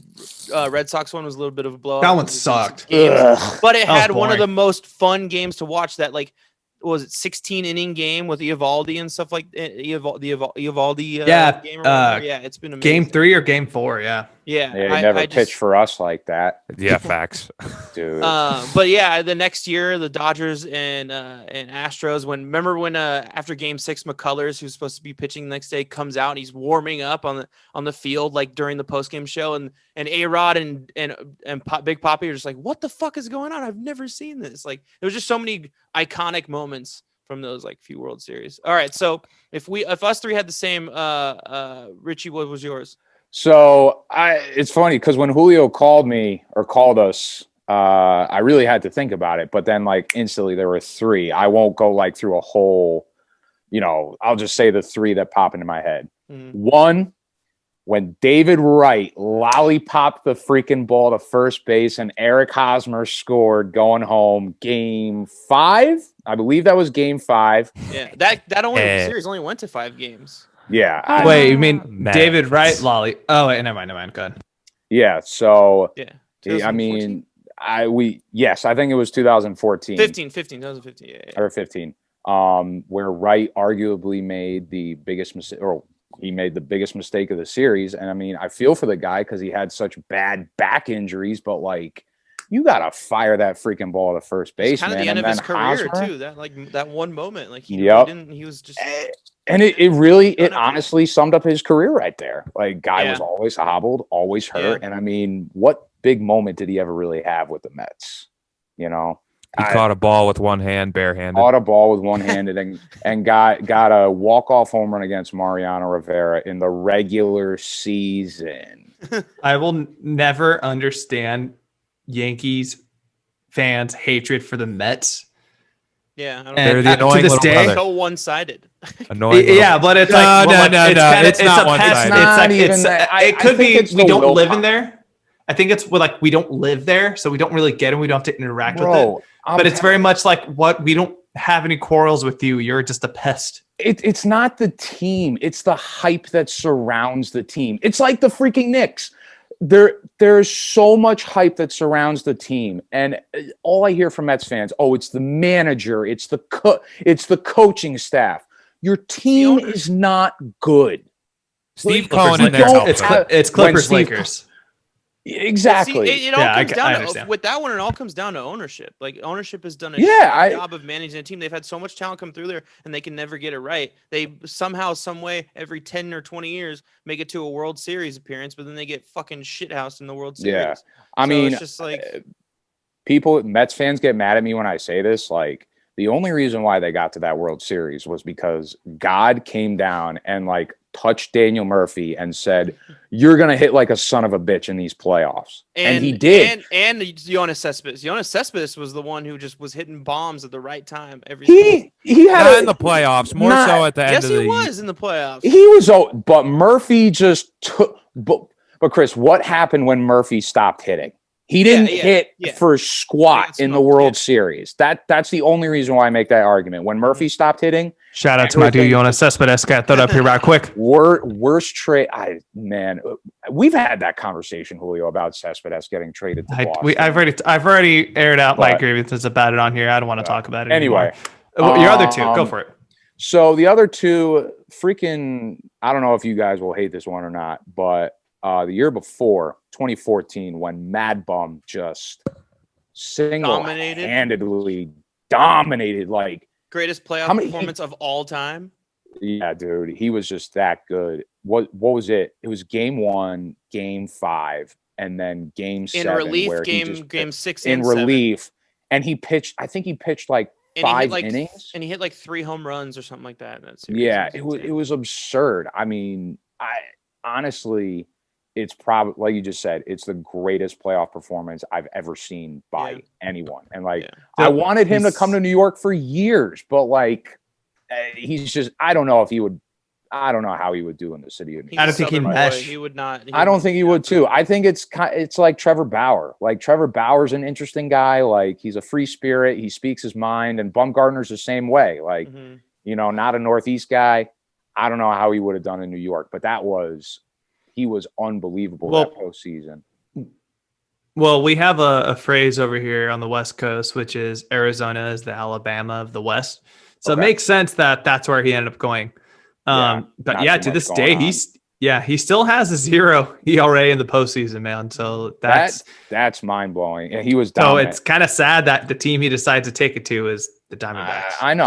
Red Sox one was a little bit of a blowout. That one sucked. But it had one of the most fun games to watch. That like was it 16 inning game with Eovaldi and stuff like Eovaldi Yeah, game or whatever. Yeah, it's been amazing. Game 3 or game 4, yeah. Yeah, They never pitched for us like that. Yeah, facts. Dude. But yeah, the next year the Dodgers and Astros. Remember when after Game 6, McCullers, who's supposed to be pitching the next day, comes out and he's warming up on the field like during the postgame show, and A-Rod and Big Papi are just like, what the fuck is going on? I've never seen this. Like, there was just so many iconic moments from those like few World Series. All right, so if us three had the same, Richie, what was yours? So it's funny because when Julio called me or called us, I really had to think about it. But then like instantly there were 3. I won't go like through a whole, I'll just say the 3 that pop into my head. Mm-hmm. 1, when David Wright lollipopped the freaking ball to first base and Eric Hosmer scored going home, Game 5. I believe that was Game 5. Yeah, that only series only went to 5 games. Yeah. Wait, you mean David Wright, Lolly? Oh, wait, never mind. Go ahead. Yeah. So, yeah. I mean, I think it was 2014. 2015. Yeah. Or 15. Where Wright arguably made the biggest mistake, or he made the biggest mistake of the series. And I mean, I feel for the guy because he had such bad back injuries, but like, you gotta fire that freaking ball to first base, kind man. of the end and of his career Hosmer, too. That one moment, like he was just. And it honestly summed up his career right there. Like, guy was always hobbled, always hurt. Yeah. And I mean, what big moment did he ever really have with the Mets? He caught a ball with one hand, barehanded. Caught a ball with one handed and got a walk-off home run against Mariano Rivera in the regular season. I will never understand Yankees fans' hatred for the Mets. Yeah, I don't they're the annoying to this day, so one-sided. Annoying. Yeah, but it's like it's not one-sided. It could be we don't live in there. I think it's like we don't live there, so we don't really get it. We don't have to interact with it. But it's very much like we don't have any quarrels with you. You're just a pest. It's not the team. It's the hype that surrounds the team. It's like the freaking Knicks. There's so much hype that surrounds the team, and all I hear from Mets fans, it's the manager, it's the coaching staff. Your team is not good. Steve Cohen in there. It's Clippers, Lakers. Exactly. See, it all comes down to with that one. It all comes down to ownership. Like, ownership has done a job of managing a team. They've had so much talent come through there, and they can never get it right. They somehow, some way, every 10 or 20 years, make it to a World Series appearance, but then they get fucking shithoused in the World Series. Yeah, I mean, it's just like Mets fans get mad at me when I say this. Like, the only reason why they got to that World Series was because God came down and like touched Daniel Murphy and said, "You're gonna hit like a son of a bitch in these playoffs," and he did. And Yoenis Cespedes. Yoenis Cespedes was the one who just was hitting bombs at the right time. He had in the playoffs, more so at the end. Yes, he was in the playoffs. He was, but Murphy just took. But Chris, what happened when Murphy stopped hitting? He didn't hit for squat in the World Series. That's the only reason why I make that argument. When Murphy stopped hitting, shout out to my dude Yoenis Cespedes. Got that up here right quick. Worst trade. We've had that conversation, Julio, about Cespedes getting traded to Boston. I've already aired out my grievances about it on here. I don't want to talk about it anymore. Your other two, go for it. So the other two, freaking, I don't know if you guys will hate this one or not, but the year before, 2014, when Mad Bum just single-handedly dominated, like greatest playoff performance of all time. Yeah, dude, he was just that good. What was it? It was Game 1, Game 5, and then Game 7 in relief. Where Game 6 in relief, 7. And he pitched. I think he pitched like 5 innings, and he hit like 3 home runs or something like that in that series. Yeah, it was absurd. I mean, I honestly. It's probably, like you just said, it's the greatest playoff performance I've ever seen by anyone. And I wanted him to come to New York for years, but he's just, I don't know how he would do in the city of New York. I don't think he'd mesh. He would not. I don't think he would too. I think it's like Trevor Bauer. Like, Trevor Bauer's an interesting guy. Like, he's a free spirit. He speaks his mind, and Bumgarner's the same way. Like, not a Northeast guy. I don't know how he would have done in New York, but he was unbelievable that postseason. Well, we have a phrase over here on the West Coast, which is Arizona is the Alabama of the West. So it makes sense that that's where he ended up going. But yeah, to this day, he still has a 0 ERA in the postseason, man. So that's mind blowing. And he was dominant. So it's kind of sad that the team he decides to take it to is the Diamondbacks. I know.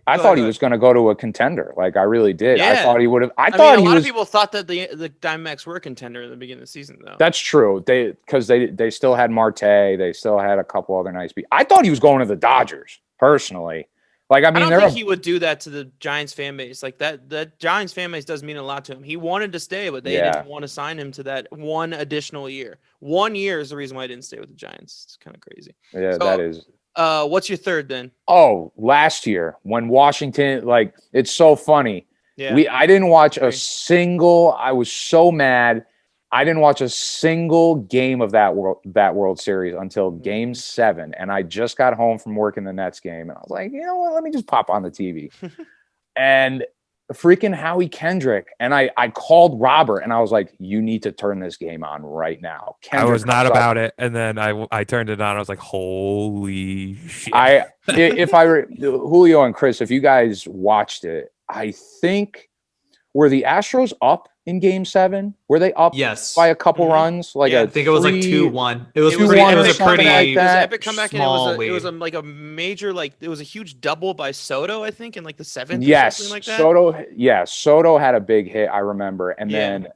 I thought he was going to go to a contender. Like I really did. Yeah. I thought he would have. A lot of people thought that the Diamondbacks were a contender at the beginning of the season, though. That's true. Because they still had Marte. They still had a couple other nice people. I thought he was going to the Dodgers personally. Like I mean, I don't think he would do that to the Giants fan base. Like that, the Giants fan base does mean a lot to him. He wanted to stay, but they didn't want to sign him to that one additional year. 1 year is the reason why he didn't stay with the Giants. It's kind of crazy. Yeah, that is. What's your third then? Oh, last year when Washington, like it's so funny. Yeah. I didn't watch a single. I was so mad. I didn't watch a single game of that World Series until Game 7, and I just got home from working the Nets game, and I was like, you know what? Let me just pop on the TV, and freaking Howie Kendrick, and I called Robert, and I was like, you need to turn this game on right now. Kendrick I was not about it, and then I turned it on. I was like, holy shit! Julio and Chris, if you guys watched it, I think were the Astros up in Game 7? Were they up by a couple runs? Like I think it was like 2-1. It was a pretty like epic comeback, and it was like a major, like it was a huge double by Soto, I think, in like the 7th. Yes, or something like that. Soto had a big hit, I remember, and then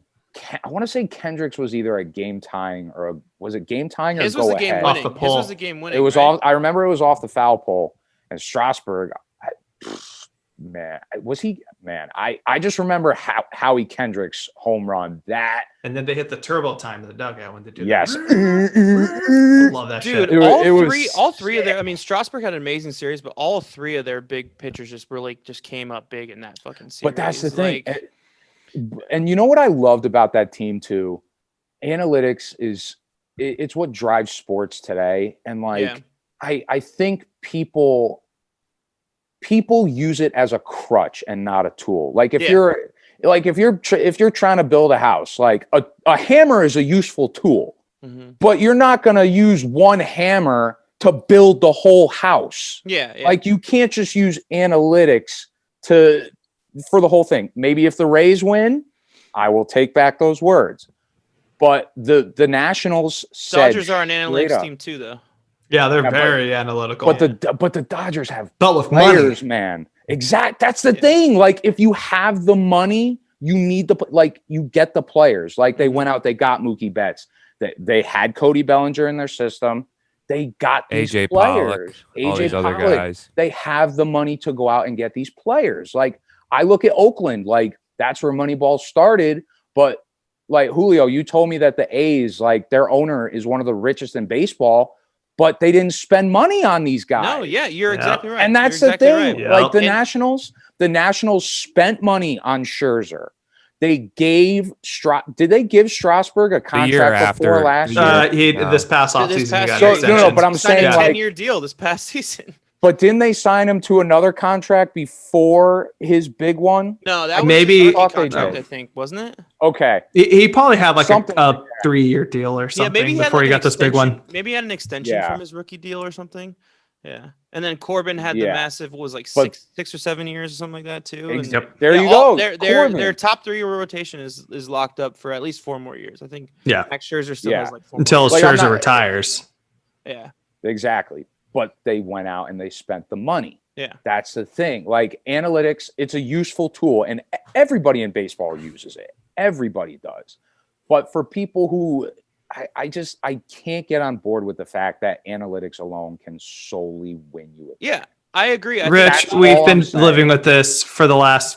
I want to say Kendricks was either a game tying or was it game tying or his go was the game ahead? winning. His was the game winning. It was off. I remember it was off the foul pole, and Strasburg. Man, was he? Man, I just remember Howie Kendrick's home run. That and then they hit the turbo time in the dugout when they do. Yes, I love that dude. shit. All three of their. I mean, Strasburg had an amazing series, but all 3 of their big pitchers just came up big in that fucking series. But that's the thing, and you know what I loved about that team too? Analytics it's what drives sports today, and I think people use it as a crutch and not a tool. Like if you're trying to build a house, like a hammer is a useful tool, but you're not going to use one hammer to build the whole house. Yeah. Like you can't just use analytics for the whole thing. Maybe if the Rays win, I will take back those words. But the Nationals Dodgers are an analytics team too, though. Yeah, they're very analytical. But the Dodgers have with players, money. Man. Exact. That's the thing. Like if you have the money, you need you get the players. Like they went out, they got Mookie Betts. They had Cody Bellinger in their system. They got these AJ players. Pollock, all these other guys. They have the money to go out and get these players. Like I look at Oakland, like that's where Moneyball started. But like Julio, you told me that the A's, like their owner is one of the richest in baseball. But they didn't spend money on these guys. No, you're exactly right. And that's the thing. Right. Like the Nationals spent money on Scherzer. They gave did they give Strasburg a contract before last year? This past offseason. No, but I'm saying a 10-year deal this past season. But didn't they sign him to another contract before his big one? No, that was maybe his contract, I think, wasn't it? Okay. He probably had like a 3-year deal or something before he got this big one. Maybe he had an extension from his rookie deal or something. Yeah. And then Corbin had the massive, what was like 6 or 7 years or something like that too. And there you go. Their top 3 rotation is locked up for at least 4 more years. I think Max Scherzer still has like 4 until Scherzer retires. Yeah. Exactly. But they went out and they spent the money. Yeah. That's the thing. Like analytics, it's a useful tool and everybody in baseball uses it. Everybody does. But for people who I can't get on board with the fact that analytics alone can solely win you. Yeah, I agree. Rich, we've been living with this for the last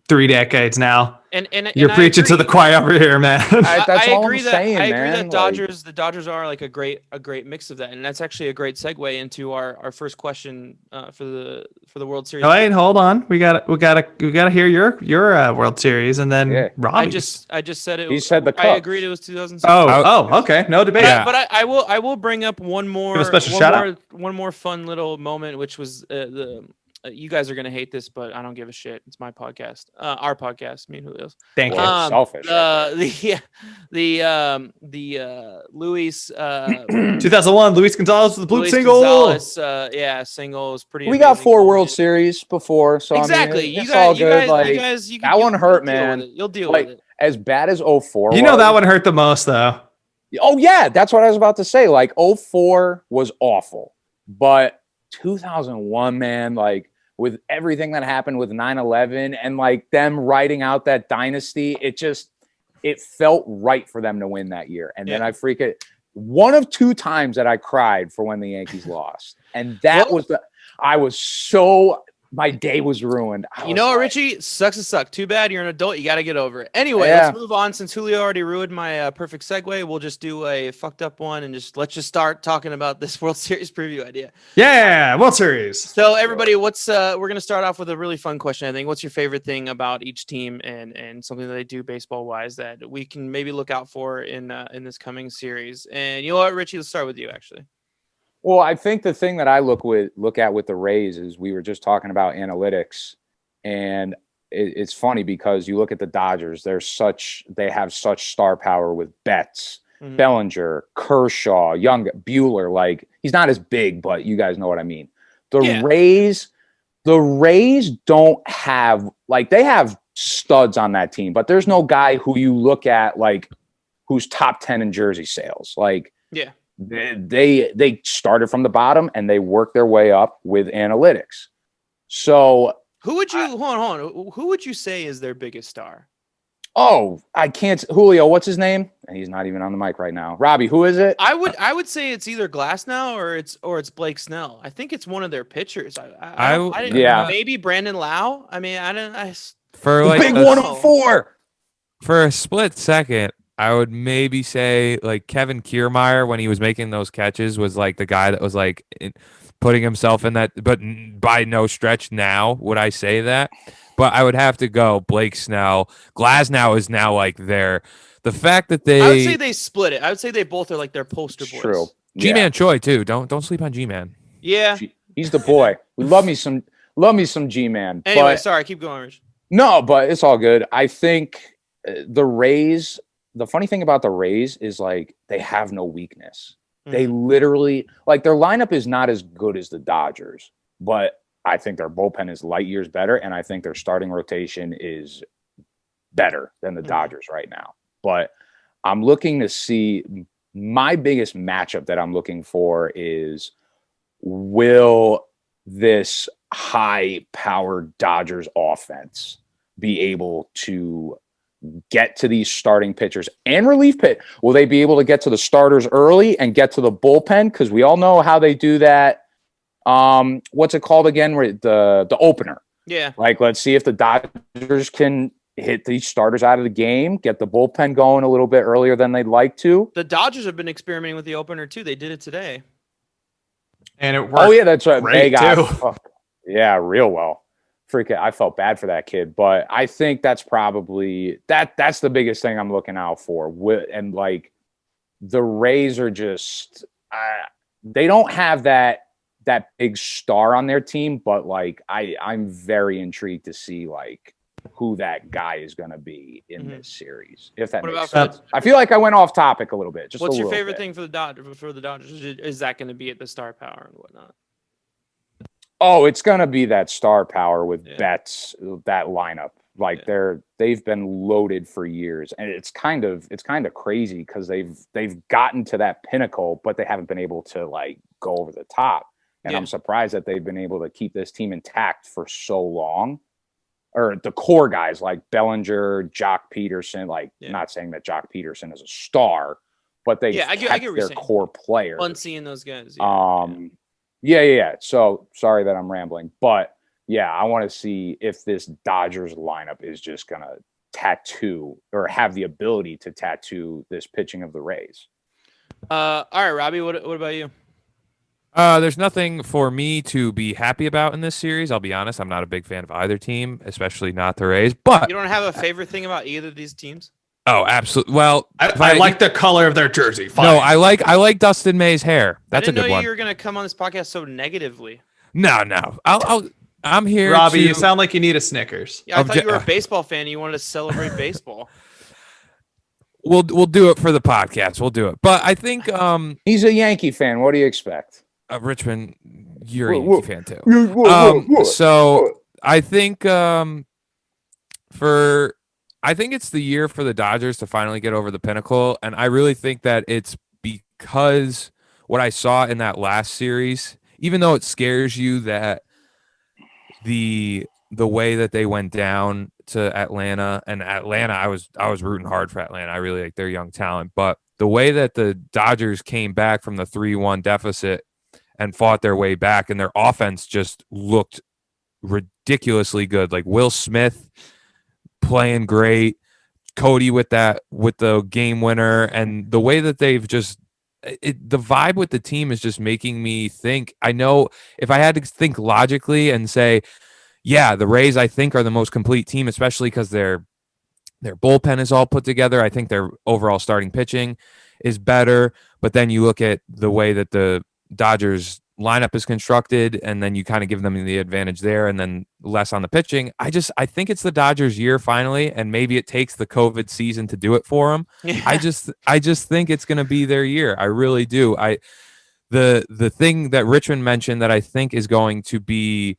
3 decades now. And you're preaching to the choir over here, man. That's all I'm saying, I agree man. that the Dodgers are like a great mix of that, and that's actually a great segue into our first question for the World Series. Oh, wait, hold on. We gotta hear your World Series, and then Robbie's. I just said it. He said the Cup. I agreed it was 2006. Oh, okay, no debate. But I will bring up one more. Give a special shout out. One more fun little moment, which was the you guys are gonna hate this, but I don't give a shit. It's my podcast, our podcast, me and Julio's. Thank you. Well, selfish. Luis 2001, Luis Gonzalez with the bloop Luis single. Gonzalez, single is pretty. We got amazing. 4 World Series before, so Exactly. I mean, You it's all guys, good. that one hurt, deal man. with it. You'll deal Like, with it. as bad as 04 You know was, that one hurt the most, though. Oh yeah, that's what I was about to say. Like 04 was awful, but 2001, man, like with everything that happened with 9/11 and like them writing out that dynasty, it felt right for them to win that year. And then one of 2 times that I cried for when the Yankees lost, and that my day was ruined. You know what, Richie? Sucks to suck. Too bad you're an adult. You got to get over it. Anyway, let's move on. Since Julio already ruined my perfect segue, we'll just do a fucked up one and let's just start talking about this World Series preview idea. Yeah, World Series. So everybody, we're gonna start off with a really fun question. I think. What's your favorite thing about each team and something that they do baseball wise that we can maybe look out for in this coming series? And you know what, Richie? Let's start with you actually. Well, I think the thing that I look at with the Rays is we were just talking about analytics, and it's funny because you look at the Dodgers, they have such star power with Betts, Bellinger, Kershaw, Young, Bueller. Like he's not as big, but you guys know what I mean. The Rays don't have they have studs on that team, but there's no guy who you look at who's top 10 in jersey sales. They started from the bottom and they worked their way up with analytics. So who would you hold on? Who would you say is their biggest star? Oh, I can't. Julio, what's his name? And he's not even on the mic right now. Robbie, who is it? I would say it's either Glasnow or it's Blake Snell. I think it's one of their pitchers. Maybe Brandon Lau. I mean, for the big 104. For a split second, I would maybe say like Kevin Kiermaier when he was making those catches was like the guy that was like putting himself in that, but by no stretch now would I say that. But I would have to go Blake Snell. Glasnow is now like the fact that I would say they split it. I would say they both are like their poster boys. True. G-Man Choi too. Don't sleep on G-Man. Yeah. He's the boy. We love me some G-Man. Anyway, sorry, keep going, Rich. No, but it's all good. I think the Rays, the funny thing about the Rays is like they have no weakness. They literally their lineup is not as good as the Dodgers, but I think their bullpen is light years better, and I think their starting rotation is better than the Dodgers right now. But I'm looking to see my biggest matchup that I'm looking for is will this high-powered Dodgers offense be able to get to these starting pitchers and relief pit? Will they be able to get to the starters early and get to the bullpen? Because we all know how they do that. What's it called again? The opener. Yeah. Let's see if the Dodgers can hit these starters out of the game, get the bullpen going a little bit earlier than they'd like to. The Dodgers have been experimenting with the opener too. They did it today. And it worked. Oh yeah, that's right. They got real well. Freaking, I felt bad for that kid, but I think that's probably that's the biggest thing I'm looking out for. And the Rays are just they don't have that big star on their team, but I'm very intrigued to see who that guy is going to be in this series. If that makes sense. I feel like I went off topic a little bit. What's your favorite thing for the Dodgers? Is that going to be at the star power and whatnot? Oh, it's gonna be that star power with Betts, that lineup. They've been loaded for years, and it's kind of crazy because they've gotten to that pinnacle, but they haven't been able to go over the top. And I'm surprised that they've been able to keep this team intact for so long. Or the core guys like Bellinger, Jock Peterson. Not saying that Jock Peterson is a star, but they kept their core players. Fun seeing those guys. Yeah. So sorry that I'm rambling, but I want to see if this Dodgers lineup is just going to tattoo or have the ability to tattoo this pitching of the Rays. All right, Robbie, what about you? There's nothing for me to be happy about in this series. I'll be honest. I'm not a big fan of either team, especially not the Rays, but you don't have a favorite thing about either of these teams? Oh, absolutely. Well, I like the color of their jersey. Fine. No, I like Dustin May's hair. That's a good one. I didn't know you were going to come on this podcast so negatively. No. I'll I'm here. Robbie, you sound like you need a Snickers. Yeah, I thought you were a baseball fan. You wanted to celebrate baseball. We'll do it for the podcast. We'll do it. But I think he's a Yankee fan. What do you expect? Richmond, you're a Yankee fan too. So I think I think it's the year for the Dodgers to finally get over the pinnacle, and I really think that it's because what I saw in that last series, even though it scares you that the way that they went down to Atlanta, and Atlanta, I was rooting hard for Atlanta. I really like their young talent, but the way that the Dodgers came back from the 3-1 deficit and fought their way back, and their offense just looked ridiculously good. Like Will Smith playing great, Cody with the game winner, and the way that they've just the vibe with the team is just making me think. I know if I had to think logically and say, yeah, the Rays I think are the most complete team, especially because their bullpen is all put together. I think their overall starting pitching is better, but then you look at the way that the Dodgers lineup is constructed, and then you kind of give them the advantage there, and then less on the pitching. I think it's the Dodgers' year finally, and maybe it takes the COVID season to do it for them. Yeah. I just think it's going to be their year. I really do. The thing that Richmond mentioned that I think is going to be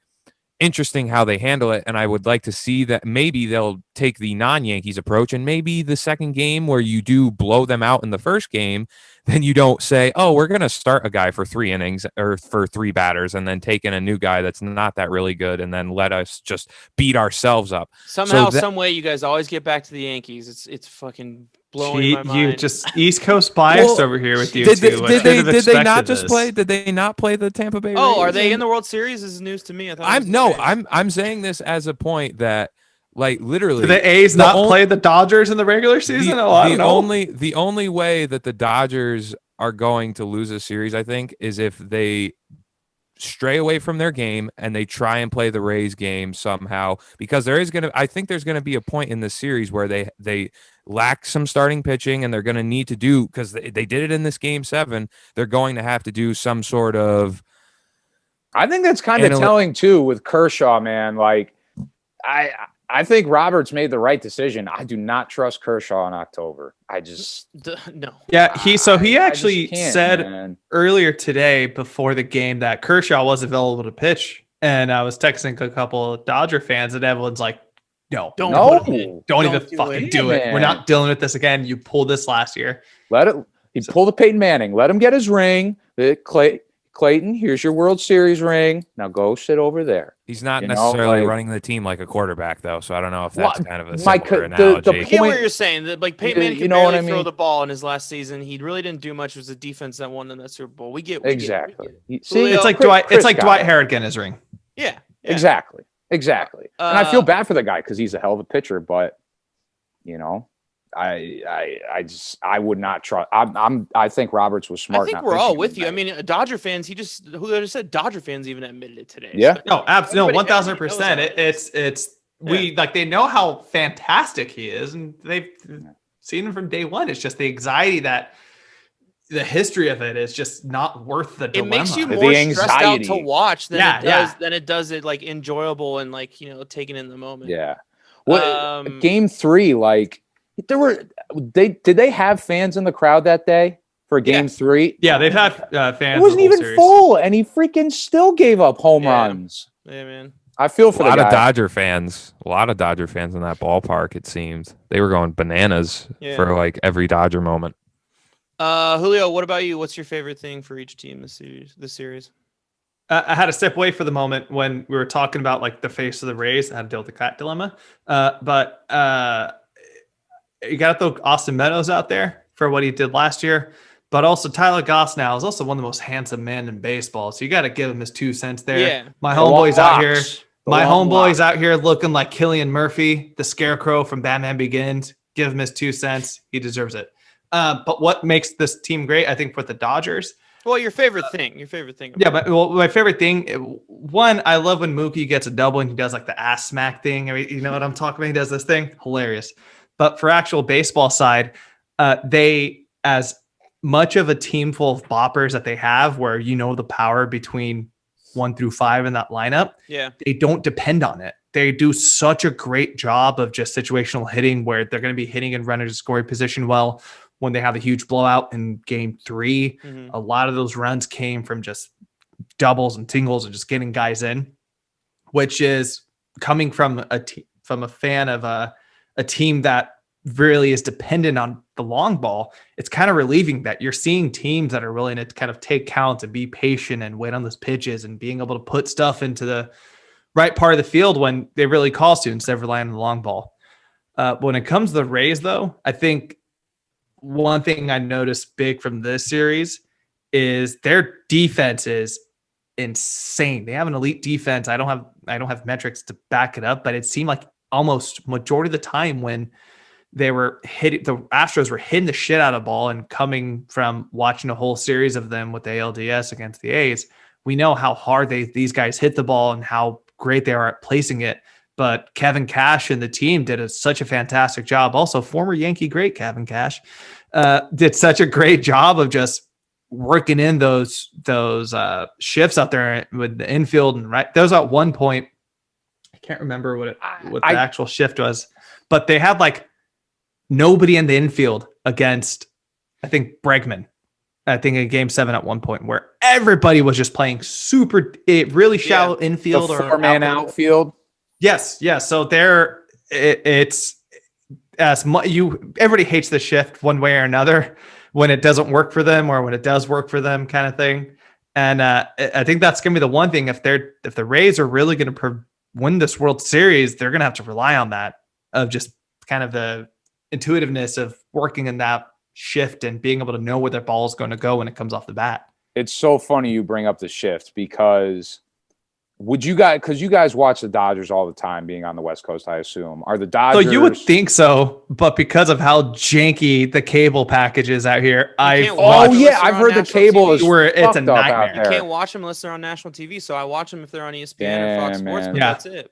interesting how they handle it, and I would like to see that maybe they'll take the non-Yankees approach, and maybe the second game where you do blow them out in the first game, then you don't say, oh, we're going to start a guy for 3 innings or for 3 batters and then take in a new guy that's not that really good and then let us just beat ourselves up. Somehow, some way, you guys always get back to the Yankees. It's fucking blowing my mind. You just East Coast biased over here with you did two. Did they not just play? Did they not play the Tampa Bay Rays? Oh, are they in the World Series? This is news to me. I'm saying this as a point that, like, literally, do the A's not play the Dodgers in the regular season? The only way that the Dodgers are going to lose a series, I think, is if they stray away from their game and they try and play the Rays game somehow, because I think there's going to be a point in this series where they lack some starting pitching, and they're going to need to do, because they did it in this game 7, they're going to have to do some sort of, I think that's kind of telling too with Kershaw, man. Like I think Roberts made the right decision. I do not trust Kershaw in October. I just no. Yeah, he actually said earlier today before the game that Kershaw was available to pitch, and I was texting a couple of Dodger fans, and everyone's like, "No, don't even fucking do it. We're not dealing with this again. You pulled this last year. He pulled a Peyton Manning. Let him get his ring. Clayton, here's your World Series ring. Now go sit over there." He's not necessarily running the team like a quarterback, though, so I don't know if that's kind of a similar analogy. I get what you're saying. That, like, Peyton Manning could barely throw the ball in his last season. He really didn't do much. It was the defense that won in that Super Bowl. We get exactly. See, it's like Dwight Howard getting his ring. Yeah. Exactly. And I feel bad for the guy because he's a hell of a pitcher, but I would not trust. I think Roberts was smart. I think we're all with you. I mean, Dodger fans. Who said Dodger fans even admitted it today. Yeah. So, no, absolutely, 1,000%. They know how fantastic he is, and they've seen him from day one. It's just the anxiety that the history of it is just not worth the dilemma. It makes you more stressed out to watch than it does it like enjoyable and like taking in the moment. Yeah. Well, game 3, like. Did they have fans in the crowd that day for game 3? Yeah, they've had fans. It wasn't even full, and he freaking still gave up home runs. Yeah, man. I feel for a lot of Dodger fans. A lot of Dodger fans in that ballpark. It seems they were going bananas for like every Dodger moment. Julio, what about you? What's your favorite thing for each team this series? I had to step away for the moment when we were talking about like the face of the Rays. I had to deal with the cat dilemma, but. You got to throw Austin Meadows out there for what he did last year, but also Tyler Gosnell is also one of the most handsome men in baseball. So you got to give him his 2 cents there. Yeah. My homeboy's out here looking like Cillian Murphy, the Scarecrow from Batman Begins. Give him his 2 cents. He deserves it. But what makes this team great, I think, for the Dodgers. Well, your favorite thing. Yeah, but my favorite thing, one, I love when Mookie gets a double and he does like the ass smack thing. I mean, you know what I'm talking about? He does this thing. Hilarious. But for actual baseball side, they, as much of a team full of boppers that they have, where the power between 1 through 5 in that lineup. Yeah. They don't depend on it. They do such a great job of just situational hitting where they're going to be hitting in runners scoring position well. When they have a huge blowout in game 3, a lot of those runs came from just doubles and singles and just getting guys in, which is coming from a fan of a team that really is dependent on the long ball. It's kind of relieving that you're seeing teams that are willing to kind of take counts and be patient and wait on those pitches and being able to put stuff into the right part of the field when they really calls to instead of relying on the long ball. When it comes to the Rays, though, I think one thing I noticed big from this series is their defense is insane. They have an elite defense. I don't have metrics to back it up, but it seemed like almost majority of the time when they were hitting, the Astros were hitting the shit out of the ball, and coming from watching a whole series of them with the ALDS against the A's, we know how hard these guys hit the ball and how great they are at placing it. But Kevin Cash and the team did such a fantastic job. Also, former Yankee great Kevin Cash did such a great job of just working in those shifts out there with the infield. And right, there was at one point, I can't remember what the actual shift was, but they had like nobody in the infield against, I think, Bregman. I think in game 7 at one point where everybody was just playing really shallow infield the or 4-man outfield. Yes. So it's as much everybody hates the shift one way or another when it doesn't work for them or when it does work for them, kind of thing. And I think that's going to be the one thing if the Rays are really going to win this World Series, they're going to have to rely on that, of just kind of the intuitiveness of working in that shift and being able to know where their ball is going to go when it comes off the bat. It's so funny you bring up the shift because because you guys watch the Dodgers all the time, being on the West Coast, I assume. Are the Dodgers? So you would think so, but because of how janky the cable package is out here, I've heard the cable is where it's a nightmare. You can't watch them unless they're on national TV. So I watch them if they're on ESPN or Fox Sports, but that's it.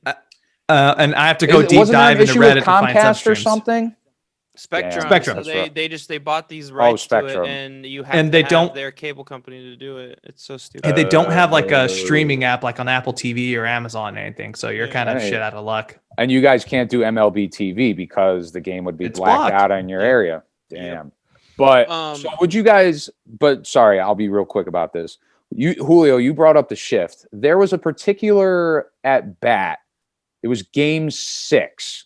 And I have to go deep dive into Reddit to find Comcast or something. Spectrum. So they bought these rights to it, and you have to have their cable company to do it. It's so stupid. And they don't have like a streaming app like on Apple TV or Amazon or anything. So you're kind of shit out of luck. And you guys can't do MLB TV because the game would be blacked out in your area. Damn. Yeah. But so would you guys? But sorry, I'll be real quick about this. Julio, you brought up the shift. There was a particular at bat. It was game 6.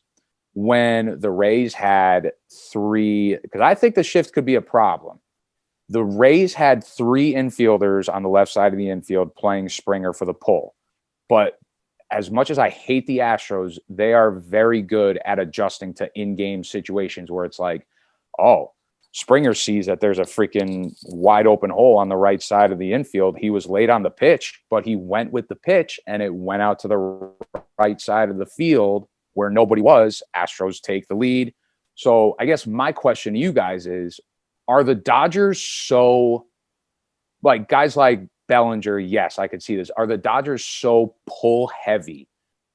When the Rays had 3, because I think the shift could be a problem. The Rays had 3 infielders on the left side of the infield playing Springer for the pull. But as much as I hate the Astros, they are very good at adjusting to in-game situations where it's like, oh, Springer sees that there's a freaking wide open hole on the right side of the infield. He was late on the pitch, but he went with the pitch and it went out to the right side of the field where nobody was. Astros take the lead. So I guess my question to you guys is, are the Dodgers so, like guys like Bellinger, yes, I could see this. Are the Dodgers so pull heavy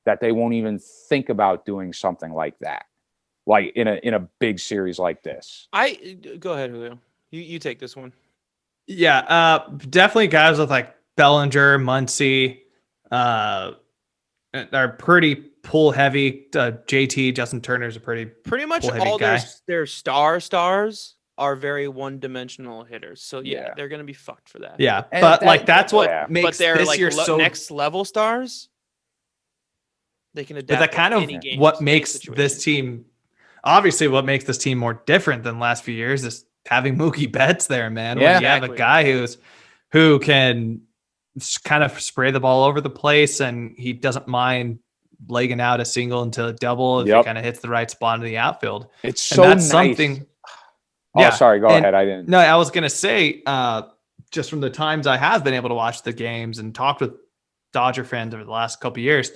that they won't even think about doing something like that? Like in a big series like this? Go ahead, Julio. You take this one. Yeah, definitely guys with like Bellinger, Muncy, are pretty pull heavy. JT, Justin Turner's a pretty much all their stars are very one-dimensional hitters. So yeah, they're gonna be fucked for that. Yeah, and but like that's what makes they're this like year so next level stars. They can adapt. But that kind of what makes this team. Obviously, what makes this team more different than the last few years is having Mookie Betts there, man. Yeah, when you have a guy who can kind of spray the ball over the place, and he doesn't mind legging out a single into a double if it kind of hits the right spot in the outfield. It's so nice. Something. Oh, sorry. Go ahead. I didn't. No, I was gonna say, just from the times I have been able to watch the games and talked with Dodger fans over the last couple of years,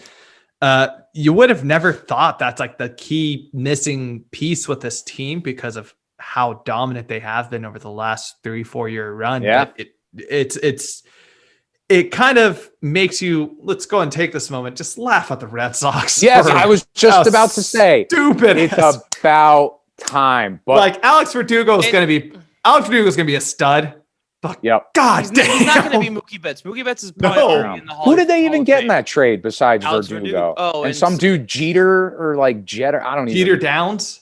you would have never thought that's like the key missing piece with this team because of how dominant they have been over the last 3-4 year run. Yeah. But it kind of makes you, let's go and take this moment, just laugh at the Red Sox. Yes, I was just about to say. Stupid. It's about time. But like Alex Verdugo is going to be a stud. Yep. God He's damn. not going to be Mookie Betts. Mookie Betts is probably No. already in the Hall Who of- did they Hall even of get in Fame. that trade besides Alex Verdugo? Verdugo. Oh, and some dude Jeter or like Jeter. I don't Jeter even. Downs.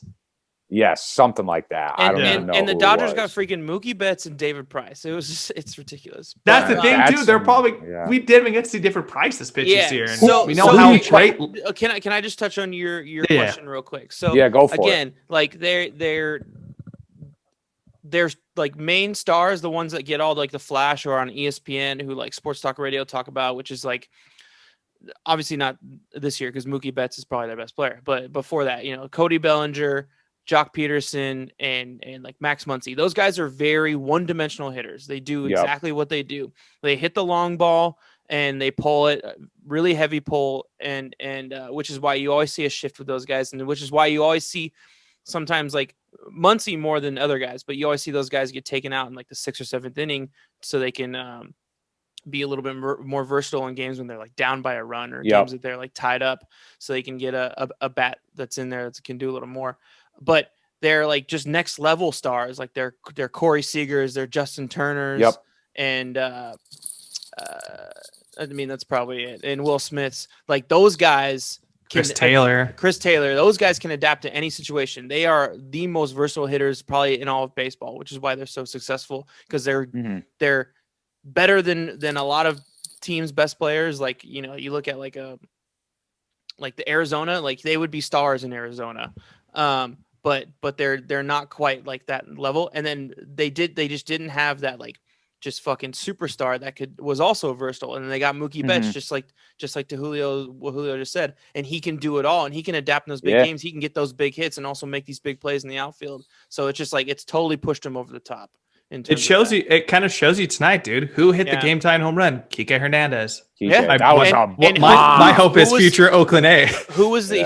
Yes, something like that. I don't even know. And the who it Dodgers was. got freaking Mookie Betts and David Price. It was just, it's ridiculous. That's But, the thing, that's too. They're probably yeah. we didn't even get to see different prices pitch this year. And So we know so how okay, great. Can I just touch on your Yeah. question real quick? So Yeah, go for it. again, like there's like main stars, the ones that get all like the flash or on ESPN who like sports talk radio talk about, which is like obviously not this year because Mookie Betts is probably their best player. But before that, you know, Cody Bellinger, Jock Peterson, and like Max Muncy. Those guys are very one-dimensional hitters. They do exactly what they do. They hit the long ball and they pull it, really heavy pull, and which is why you always see a shift with those guys, and which is why you always see sometimes like Muncy more than other guys, but you always see those guys get taken out in like the 6th or 7th inning so they can be a little bit more versatile in games when they're like down by a run or games that they're like tied up, so they can get a bat that's in there that can do a little more. But they're like just next level stars, like they're Corey Seagers, they're Justin Turners, and I mean that's probably it. And Will Smith's, like those guys. Chris Taylor, those guys can adapt to any situation. They are the most versatile hitters probably in all of baseball, which is why they're so successful, because they're better than a lot of teams' best players. Like, you know, you look at like the Arizona, like they would be stars in Arizona. But they're not quite like that level. And then they just didn't have that like just fucking superstar that was also versatile. And then they got Mookie Betts, just like to what Julio just said, and he can do it all, and he can adapt in those big games. He can get those big hits and also make these big plays in the outfield. So it's just like it's totally pushed him over the top. It kind of shows you tonight, dude. Who hit the game tying home run? Kike Hernandez. My hope is future Oakland A. Who was the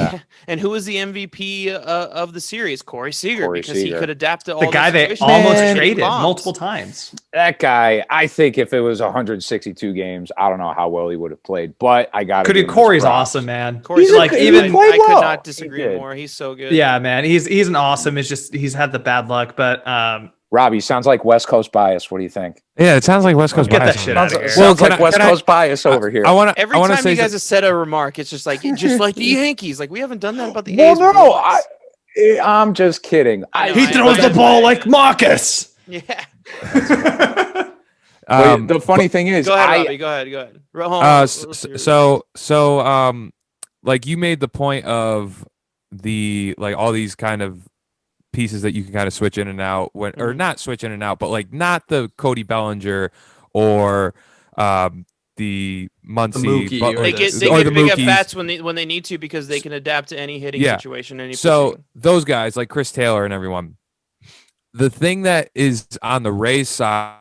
MVP of the series? Corey Seager, because he could adapt to all the guy they almost traded multiple times. That guy, I think if it was 162 games, I don't know how well he would have played, but I got it. Corey's awesome, man. Corey's I could not disagree more. He's so good. Yeah, man. He's an awesome. It's just he's had the bad luck, but Robbie, sounds like West Coast bias. What do you think? Yeah, it sounds like West Coast bias. Get that shit out of here. Sounds like West Coast bias over here. Every time you guys have said a remark, it's just like the Yankees. Like we haven't done that about the A's. No, I'm just kidding. He throws the ball like Marcus. Yeah. The funny thing is, go ahead, Robbie. Go ahead. Like you made the point of the like all these kind of pieces that you can kind of switch in and out or not switch in and out, but like not the Cody Bellinger or the Muncy, but they get big at bats when they need to, because they can adapt to any hitting situation. Those guys like Chris Taylor and everyone. The thing that is on the Rays side,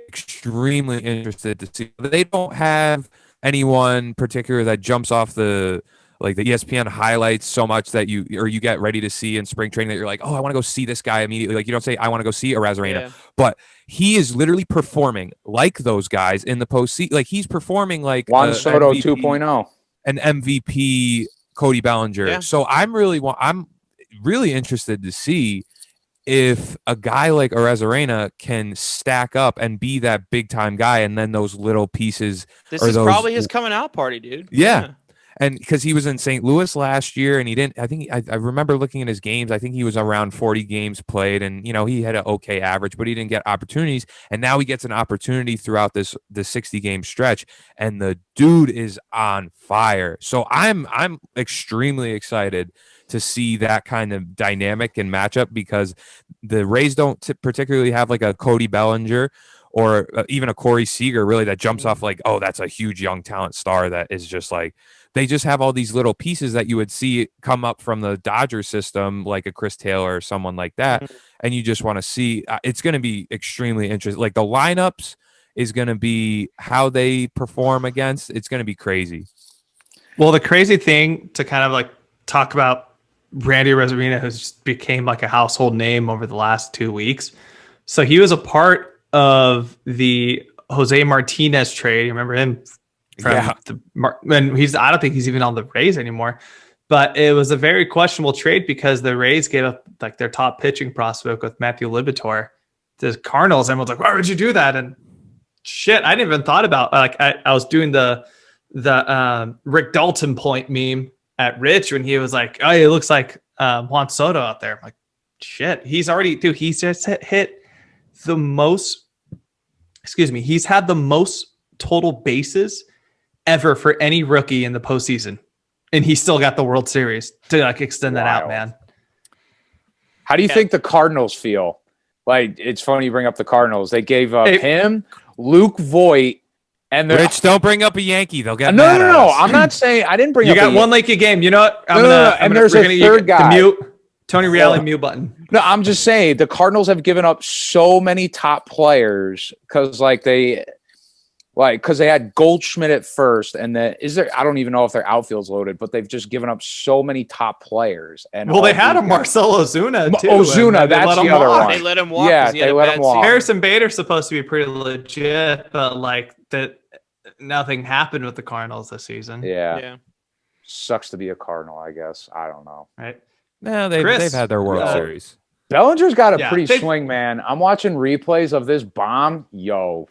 extremely interested to see. They don't have anyone particular that jumps off the ESPN highlights so much that you get ready to see in spring training that you're like, oh, I want to go see this guy immediately. Like you don't say, I want to go see Arozarena, but he is literally performing like those guys in the postseason. Like he's performing like Juan Soto 2.0, an MVP Cody Bellinger. Yeah. So I'm really interested to see if a guy like Arozarena can stack up and be that big time guy, and then those little pieces. This is probably his coming out party, dude. Yeah. And because he was in St. Louis last year, and he didn't. I remember looking at his games. I think he was around 40 games played, and he had an okay average, but he didn't get opportunities. And now he gets an opportunity throughout the 60 game stretch, and the dude is on fire. So I'm extremely excited to see that kind of dynamic and matchup, because the Rays don't particularly have like a Cody Bellinger or even a Corey Seager really that jumps off like, oh, that's a huge young talent star that is just like. They just have all these little pieces that you would see come up from the Dodger system, like a Chris Taylor or someone like that. And you just want to see, it's going to be extremely interesting. Like the lineups is going to be how they perform against. It's going to be crazy. Well, the crazy thing to kind of like talk about Randy Arozarena, who's just became like a household name over the last 2 weeks. So he was a part of the Jose Martinez trade. You remember him? And I don't think he's even on the Rays anymore, but it was a very questionable trade because the Rays gave up like their top pitching prospect with Matthew Liberatore, the Cardinals. Everyone's like, why would you do that? And shit, I didn't even thought about, like, I was doing the Rick Dalton point meme at Rich when he was like, oh, it looks like Juan Soto out there. I'm like, shit, he's just hit the most, he's had the most total bases ever for any rookie in the postseason. And he still got the World Series to like extend that out, man. How do you think the Cardinals feel? Like, it's funny you bring up the Cardinals. They gave up him, Luke Voit, and Rich, don't bring up a Yankee. They'll get no. us. I'm not saying I didn't bring. You got one Lakey game. You know what? There's a third guy. Mute Tony Reale mute button. No, I'm just saying the Cardinals have given up so many top players because they had Goldschmidt at first, and then I don't even know if their outfield's loaded, but they've just given up so many top players. And they had a Marcel Ozuna too. Ozuna, that's the other one. They let him walk. Yeah, they let him walk. Harrison Bader's supposed to be pretty legit, but like that, nothing happened with the Cardinals this season. Yeah. Sucks to be a Cardinal, I guess. I don't know. Right? No, they've had their World Series. Bellinger's got a pretty swing, man. I'm watching replays of this bomb. Yo.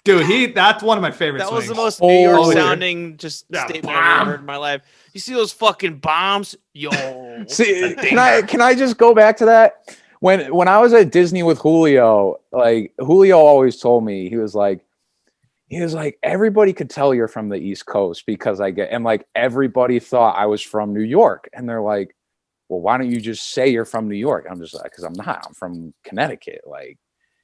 Dude, that's one of my favorite swings. Was the most New York sounding statement I've ever heard in my life. You see those fucking bombs? Yo. See, can I just go back to that? When I was at Disney with Julio, like Julio always told me, he was like, everybody could tell you're from the East Coast because everybody thought I was from New York. And they're like, well, why don't you just say you're from New York? And I'm just like, because I'm not. I'm from Connecticut. Like,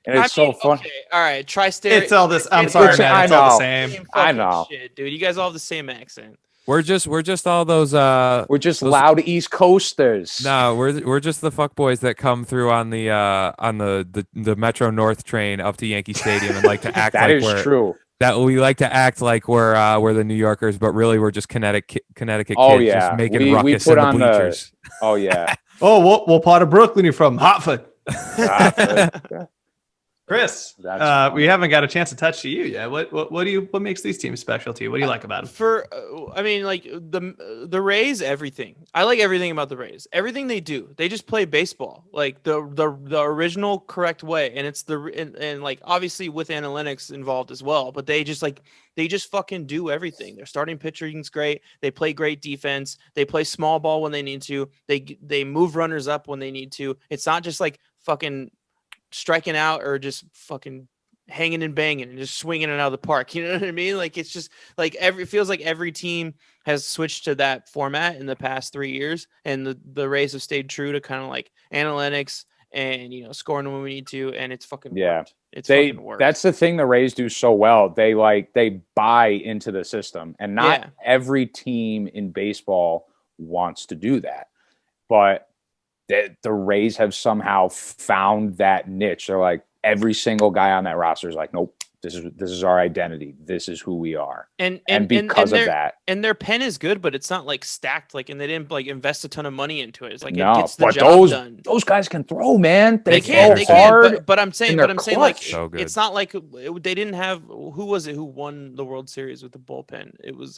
and it's so fun. Okay, all right, tri-state. It's all this. I'm sorry, man. It's all the same. I know, shit, dude. You guys all have the same accent. We're just all those. We're just loud East Coasters. No, we're just the fuckboys that come through on the Metro North train up to Yankee Stadium and like to act that like is true. That we like to act like we're the New Yorkers, but really we're just Connecticut kids just making ruckus in the bleachers. Oh yeah. What part of Brooklyn you from? Hartford. Chris, we haven't got a chance to touch to you yet. What makes these teams special to you? What do you like about them? The Rays, everything. I like everything about the Rays. Everything they do, they just play baseball like the original correct way, and it's and like obviously with analytics involved as well. But they just fucking do everything. Their starting pitching's great. They play great defense. They play small ball when they need to. They move runners up when they need to. It's not just like fucking striking out or just fucking hanging and banging and just swinging it out of the park. You know what I mean? Like, it's just like it feels like every team has switched to that format in the past 3 years. And the Rays have stayed true to kind of like analytics and, scoring when we need to. And it's fucking worked. Fucking worked. That's the thing the Rays do so well. They buy into the system, and not every team in baseball wants to do that, but the Rays have somehow found that niche. They're like, every single guy on that roster is like, nope, this is our identity. This is who we are. And because of that. And their pen is good, but it's not like stacked, and they didn't invest a ton of money into it. It's like, no, it gets the job done. Those guys can throw, man. They can, but I'm saying like, so it's not like they didn't have, who was it who won the World Series with the bullpen? It was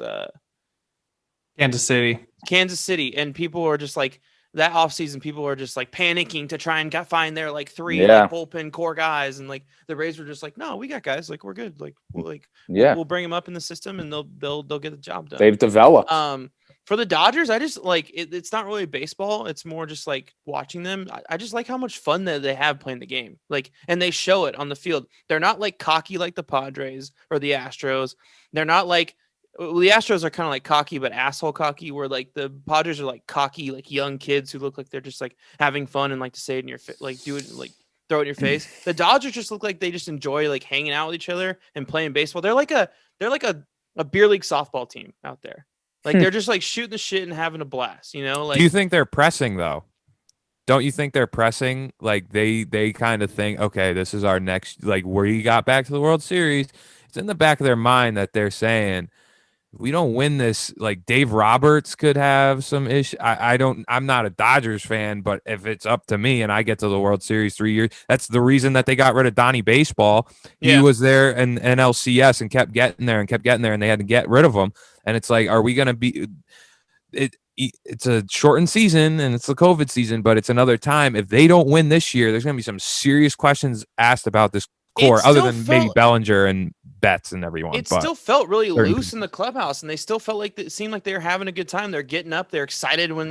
Kansas City. And people were just like, that offseason, people were just like panicking to try and find their three bullpen core guys, and the Rays were just like, no, we got guys, we're good, we'll bring them up in the system and they'll get the job done. They've developed. For the Dodgers, I just it's not really baseball. It's more just watching them. I just like how much fun that they have playing the game. And they show it on the field. They're not cocky like the Padres or the Astros. They're not the Astros are kind of cocky, but asshole cocky, where the Padres are cocky, young kids who look like they're just having fun and to say it in your face, do it, throw it in your face. The Dodgers just look like they just enjoy hanging out with each other and playing baseball. They're like a beer league softball team out there. They're just shooting the shit and having a blast, Do you think they're pressing though? Don't you think they're pressing? They kind of think, okay, this is our next, we got back to the World Series. It's in the back of their mind that they're saying, we don't win this. Dave Roberts could have some issue. I'm not a Dodgers fan, but if it's up to me and I get to the World Series 3 years, that's the reason that they got rid of Donnie Baseball. Yeah. He was there in NLCS and kept getting there, and they had to get rid of him. And it's are we going to be it's a shortened season and it's the COVID season, but it's another time. If they don't win this year, there's going to be some serious questions asked about this core, other than maybe Bellinger and Betts and everyone. It still felt really loose in the clubhouse, and they still felt like it seemed like they were having a good time. They're getting up, they're excited when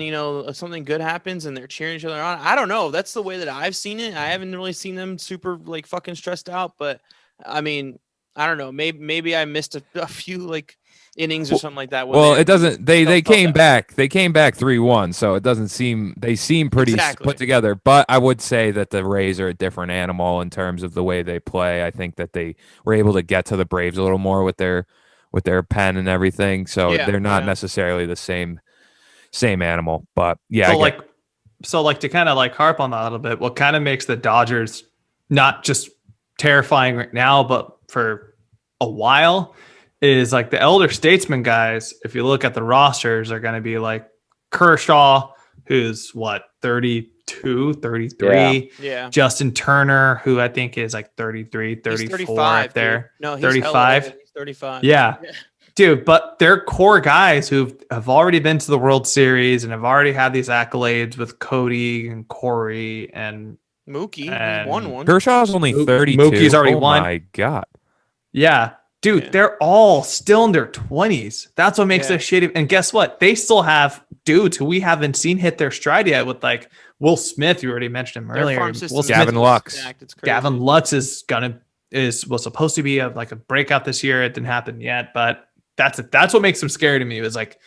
something good happens, and they're cheering each other on. I don't know. That's the way that I've seen it. I haven't really seen them super like fucking stressed out, but I mean, I don't know. Maybe I missed a few like innings or something like that. Well, it doesn't. They came back. They came back 3-1, so it doesn't seem. They seem pretty put together. But I would say that the Rays are a different animal in terms of the way they play. I think that they were able to get to the Braves a little more with their pen and everything. So they're not necessarily the same animal. But yeah, so to kind of like harp on that a little bit. What kind of makes the Dodgers not just terrifying right now, but for a while, is like the elder statesman guys. If you look at the rosters, are going to be like Kershaw, who's 32, 33. Yeah. Justin Turner, who I think is like 33, 34 35 there. Dude. No, he's 35. He's 35. Yeah. Dude, but they're core guys who have already been to the World Series and have already had these accolades with Cody and Corey and Mookie. He won one. Kershaw's only 32. Mookie's already won. Oh my God. Yeah. Dude, they're all still in their 20s. That's what makes this shitty. And guess what? They still have dudes who we haven't seen hit their stride yet with like Will Smith. You already mentioned him earlier. Will Smith, Gavin Lux. Gavin Lux was supposed to be a breakout this year. It didn't happen yet, but that's what makes them scary to me. It was like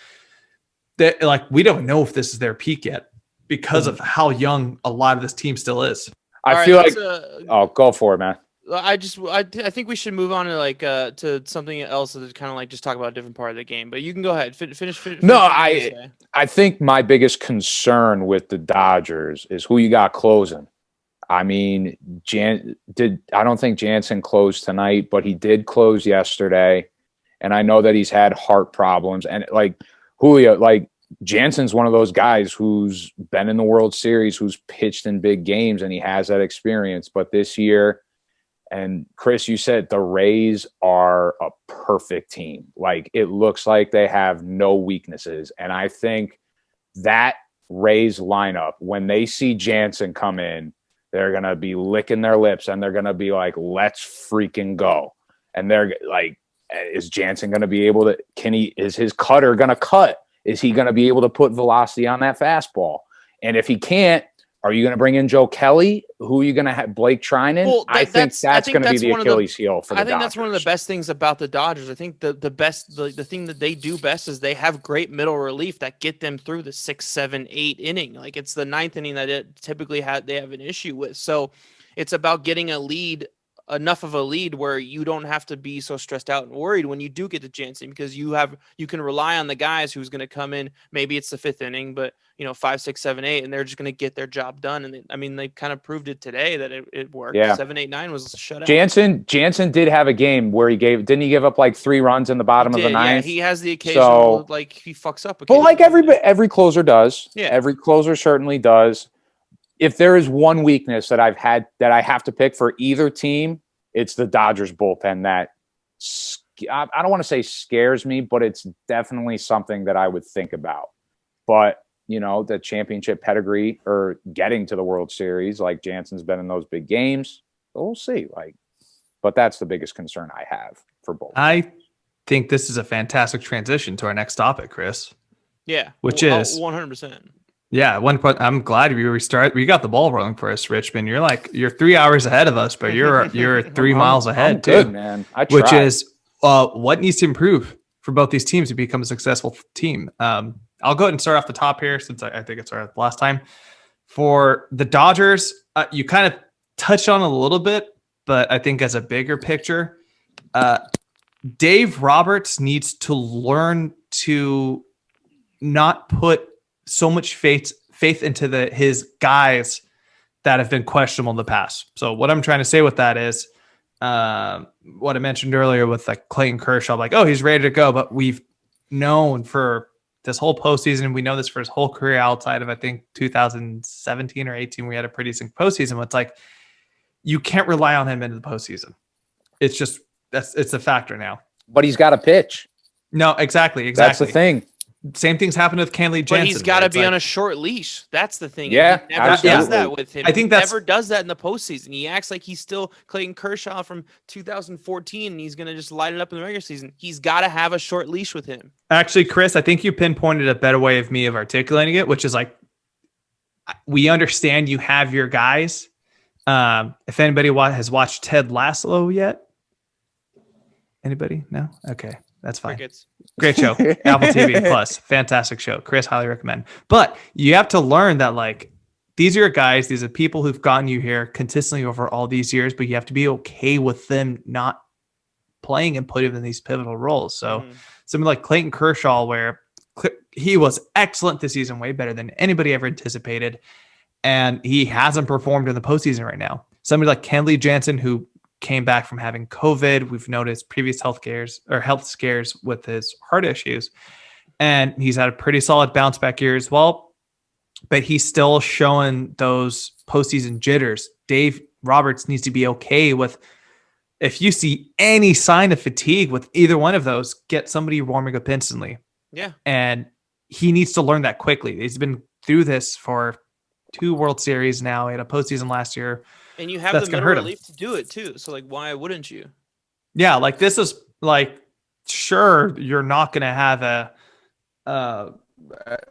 we don't know if this is their peak yet because of how young a lot of this team still is. I feel like go for it, man. I think we should move on to to something else to kind of just talk about a different part of the game. But you can go ahead. Finish. No, I think my biggest concern with the Dodgers is who you got closing. I mean, I don't think Jansen closed tonight, but he did close yesterday, and I know that he's had heart problems. And like Julio, Jansen's one of those guys who's been in the World Series, who's pitched in big games, and he has that experience. But this year. And Chris, you said the Rays are a perfect team. It looks like they have no weaknesses. And I think that Rays lineup, when they see Jansen come in, they're going to be licking their lips and they're going to be like, let's freaking go. And they're like, is Jansen going to be able to, is his cutter going to cut? Is he going to be able to put velocity on that fastball? And if he can't, are you going to bring in Joe Kelly? Who are you going to have? Blake Trinan? Well, I think that's going to be the Achilles heel for the Dodgers. I think that's one of the best things about the Dodgers. I think the thing that they do best is they have great middle relief that get them through the 6, 7, 8 inning. It's the 9th inning that it typically they have an issue with. So it's about getting enough of a lead where you don't have to be so stressed out and worried when you do get to Jansen, because you can rely on the guys who's going to come in. Maybe it's the 5th inning, but 5, 6, 7, 8, and they're just going to get their job done. And they kind of proved it today that it worked. Yeah. 7, 8, 9 was a shutout. Jansen did have a game where didn't he give up 3 runs in the bottom of the 9th? Yeah, he has the occasional he fucks up. But every closer does. Yeah. Every closer certainly does. If there is one weakness that I have to pick for either team, it's the Dodgers bullpen that I don't want to say scares me, but it's definitely something that I would think about. But, the championship pedigree or getting to the World Series, Jansen's been in those big games. So we'll see. But that's the biggest concern I have for both. I think this is a fantastic transition to our next topic, Chris. Yeah. Which is 100%. Yeah, I'm glad we got the ball rolling for us, Richmond. You're 3 hours ahead of us, but you're 3 miles ahead. I'm good, man. Which is what needs to improve for both these teams to become a successful team. I'll go ahead and start off the top here, since I think it's our last time. For the Dodgers, you kind of touched on it a little bit, but I think as a bigger picture, Dave Roberts needs to learn to not put so much faith into his guys that have been questionable in the past. So what I'm trying to say with that is what I mentioned earlier with Clayton Kershaw, he's ready to go, but we've known for this whole postseason, we know this for his whole career outside of, I think, 2017 or 18, we had a pretty decent postseason. It's you can't rely on him into the postseason. It's just, it's a factor now. But he's got to pitch. No, exactly. That's the thing. Same things happened with Kenley Jansen. But he's got to be on a short leash. That's the thing. Yeah, he never does absolutely. that with him. I think he that's- never does that in the postseason. He acts like he's still Clayton Kershaw from 2014, and he's going to just light it up in the regular season. He's got to have a short leash with him. Actually, Chris, I think you pinpointed a better way of me of articulating it, which is like, we understand you have your guys. If anybody has watched Ted Lasso yet, anybody? No? Okay, that's fine. Crickets. Great show. Apple TV Plus. Fantastic show. Chris, highly recommend. But you have to learn that, like, these are your guys. These are people who've gotten you here consistently over all these years, but you have to be okay with them not playing and putting them in these pivotal roles. So something like Clayton Kershaw, where he was excellent this season, way better than anybody ever anticipated, and he hasn't performed in the postseason right now. Somebody like Kenley Jansen, who came back from having COVID. We've noticed previous health scares with his heart issues, and he's had a pretty solid bounce back year as well, but he's still showing those postseason jitters. Dave Roberts needs to be okay with, if you see any sign of fatigue with either one of those, get somebody warming up instantly. Yeah. And he needs to learn that quickly. He's been through this for 2 World Series now. He had a postseason last year. And you have That's the gonna middle hurt him. relief to do it too. So like, why wouldn't you? Yeah, like this is like, sure, you're not going to have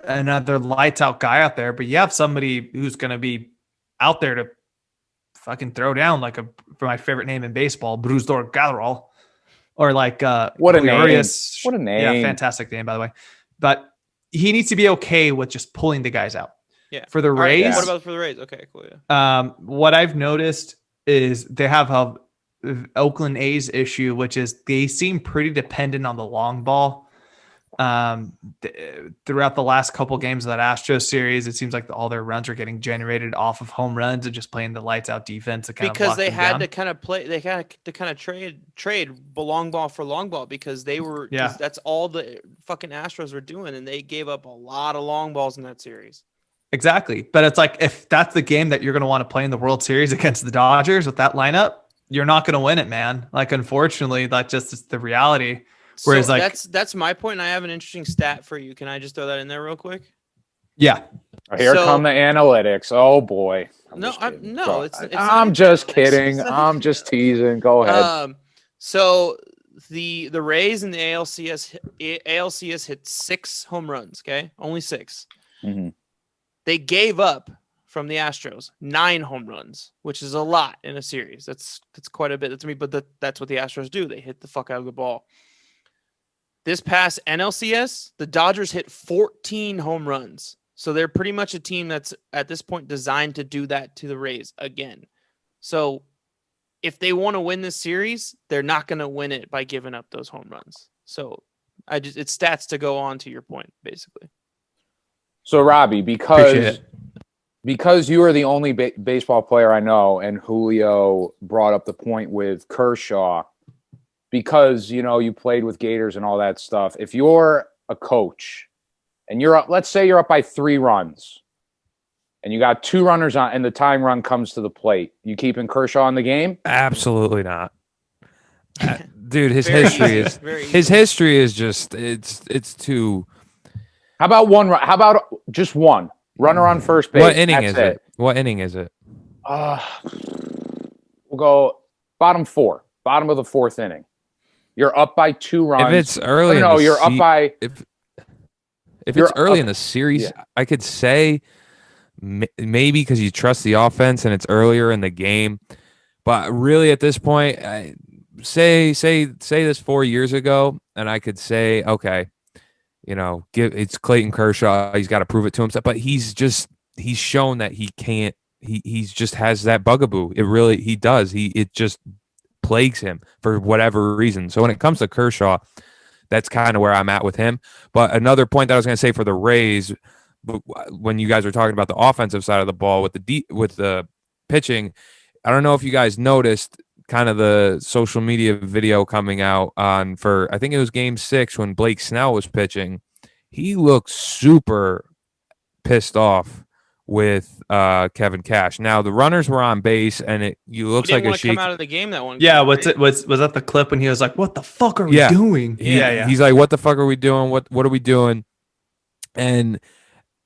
another lights out guy out there, but you have somebody who's going to be out there to fucking throw down, like for my favorite name in baseball, Brusdor Gallerol, or like What a name. Glorious- What a name. Yeah, fantastic name, by the way. But he needs to be okay with just pulling the guys out. Yeah. For the All right, Rays, what about for the Rays? Okay, cool. Yeah. what I've noticed is they have a Oakland A's issue, which is they seem pretty dependent on the long ball. Throughout the last couple games of that Astros series, it seems like all their runs are getting generated off of home runs and just playing the lights out defense to kind of Because lock they them had down. to kind of play, they had to kind of trade long ball for long ball because they were, Yeah. that's all the fucking Astros were doing, and they gave up a lot of long balls in that series. Exactly. But it's like, if that's the game that you're going to want to play in the World Series against the Dodgers with that lineup, you're not going to win it, man. Like, unfortunately, that just is the reality. Whereas, So like, that's my point, and I have an interesting stat for you. Can I just throw that in there real quick? yeah, Here So- come the analytics. Oh boy. No, just kidding. no, Go. it's I'm not just analytics. kidding. It's not I'm just teasing. Go ahead. So the Rays in the ALCS hit 6 home runs. Okay, only 6. Mhm. They gave up from the Astros 9 home runs, which is a lot in a series. That's quite a bit. That's me, but that's what the Astros do. They hit the fuck out of the ball. This past NLCS, the Dodgers hit 14 home runs. So they're pretty much a team that's at this point designed to do that to the Rays again. So if they want to win this series, they're not going to win it by giving up those home runs. So it's stats to go on to your point, basically. So Robbie, Appreciate because you are the only baseball player I know, and Julio brought up the point with Kershaw, because you played with Gators and all that stuff. If you're a coach and you're up, let's say you're up by 3 runs, and you got 2 runners on, and the tying run comes to the plate, you keeping Kershaw in the game? Absolutely not. Dude, his Very history easy, is very his easy. history is just it's too. How about one run? How about just one runner on first base? What inning That's is it? What inning is it? We'll go bottom of the 4th inning. You're up by 2 runs. If it's early, no, in the you're up by. If You're it's early up- in the series, yeah. I could say maybe because you trust the offense and it's earlier in the game. But really, at this point, say this 4 years ago, and I could say, okay, it's Clayton Kershaw. He's got to prove it to himself. But he's shown that he can't. He's just has that bugaboo. He does. It just plagues him for whatever reason. So when it comes to Kershaw, that's kind of where I'm at with him. But another point that I was going to say for the Rays, when you guys were talking about the offensive side of the ball with the pitching, I don't know if you guys noticed kind of the social media video coming out I think it was Game 6 when Blake Snell was pitching. He looked super pissed off with Kevin Cash. Now the runners were on base, and it looks He like didn't a want to come shake. out of the game that one. yeah. game, Was right? that the clip when he was like, "What the fuck are we Yeah. doing?" He's like, "What the fuck are we doing? What are we doing?" and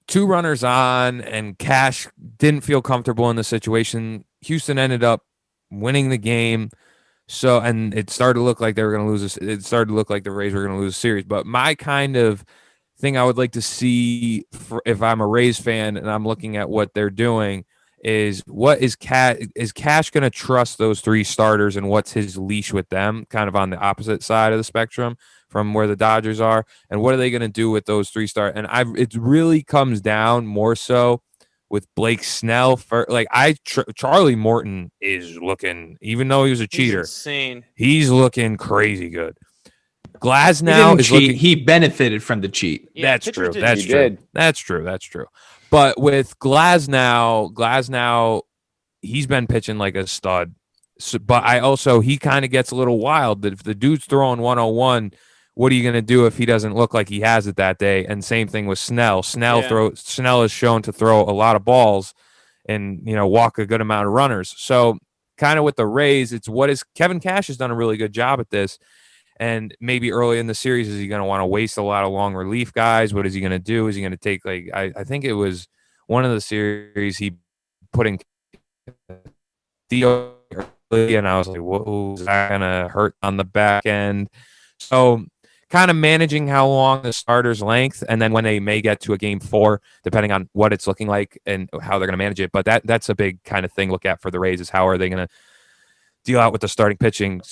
2 runners on, and Cash didn't feel comfortable in the situation. Houston ended up winning the game. So, and it started to look like they were going to lose this. It started to look like the Rays were going to lose the series. But my kind of thing I would like to see if I'm a Rays fan and I'm looking at what they're doing is what is Cash going to trust those 3 starters, and what's his leash with them, kind of on the opposite side of the spectrum from where the Dodgers are, and what are they going to do with those 3 stars? And it really comes down more so with Blake Snell. Charlie Morton is looking, even though he was a cheater, He's insane. He's looking crazy good. Glasnow is cheat. He benefited from the cheat. Yeah, That's true. That's true. But with Glasnow, he's been pitching like a stud. So, but he kind of gets a little wild. That if the dude's throwing 101, what are you going to do if he doesn't look like he has it that day? And same thing with Snell. Snell is shown to throw a lot of balls and walk a good amount of runners. So kind of with the Rays, Kevin Cash has done a really good job at this. And maybe early in the series, is he going to want to waste a lot of long relief guys? What is he going to do? Is he going to take I think it was one of the series he put in Theo early, and I was like, whoa, is that going to hurt on the back end? So kind of managing how long the starter's length, and then when they may get to a game 4, depending on what it's looking like and how they're going to manage it. But that's a big kind of thing look at for the Rays, is how are they going to deal out with the starting pitching.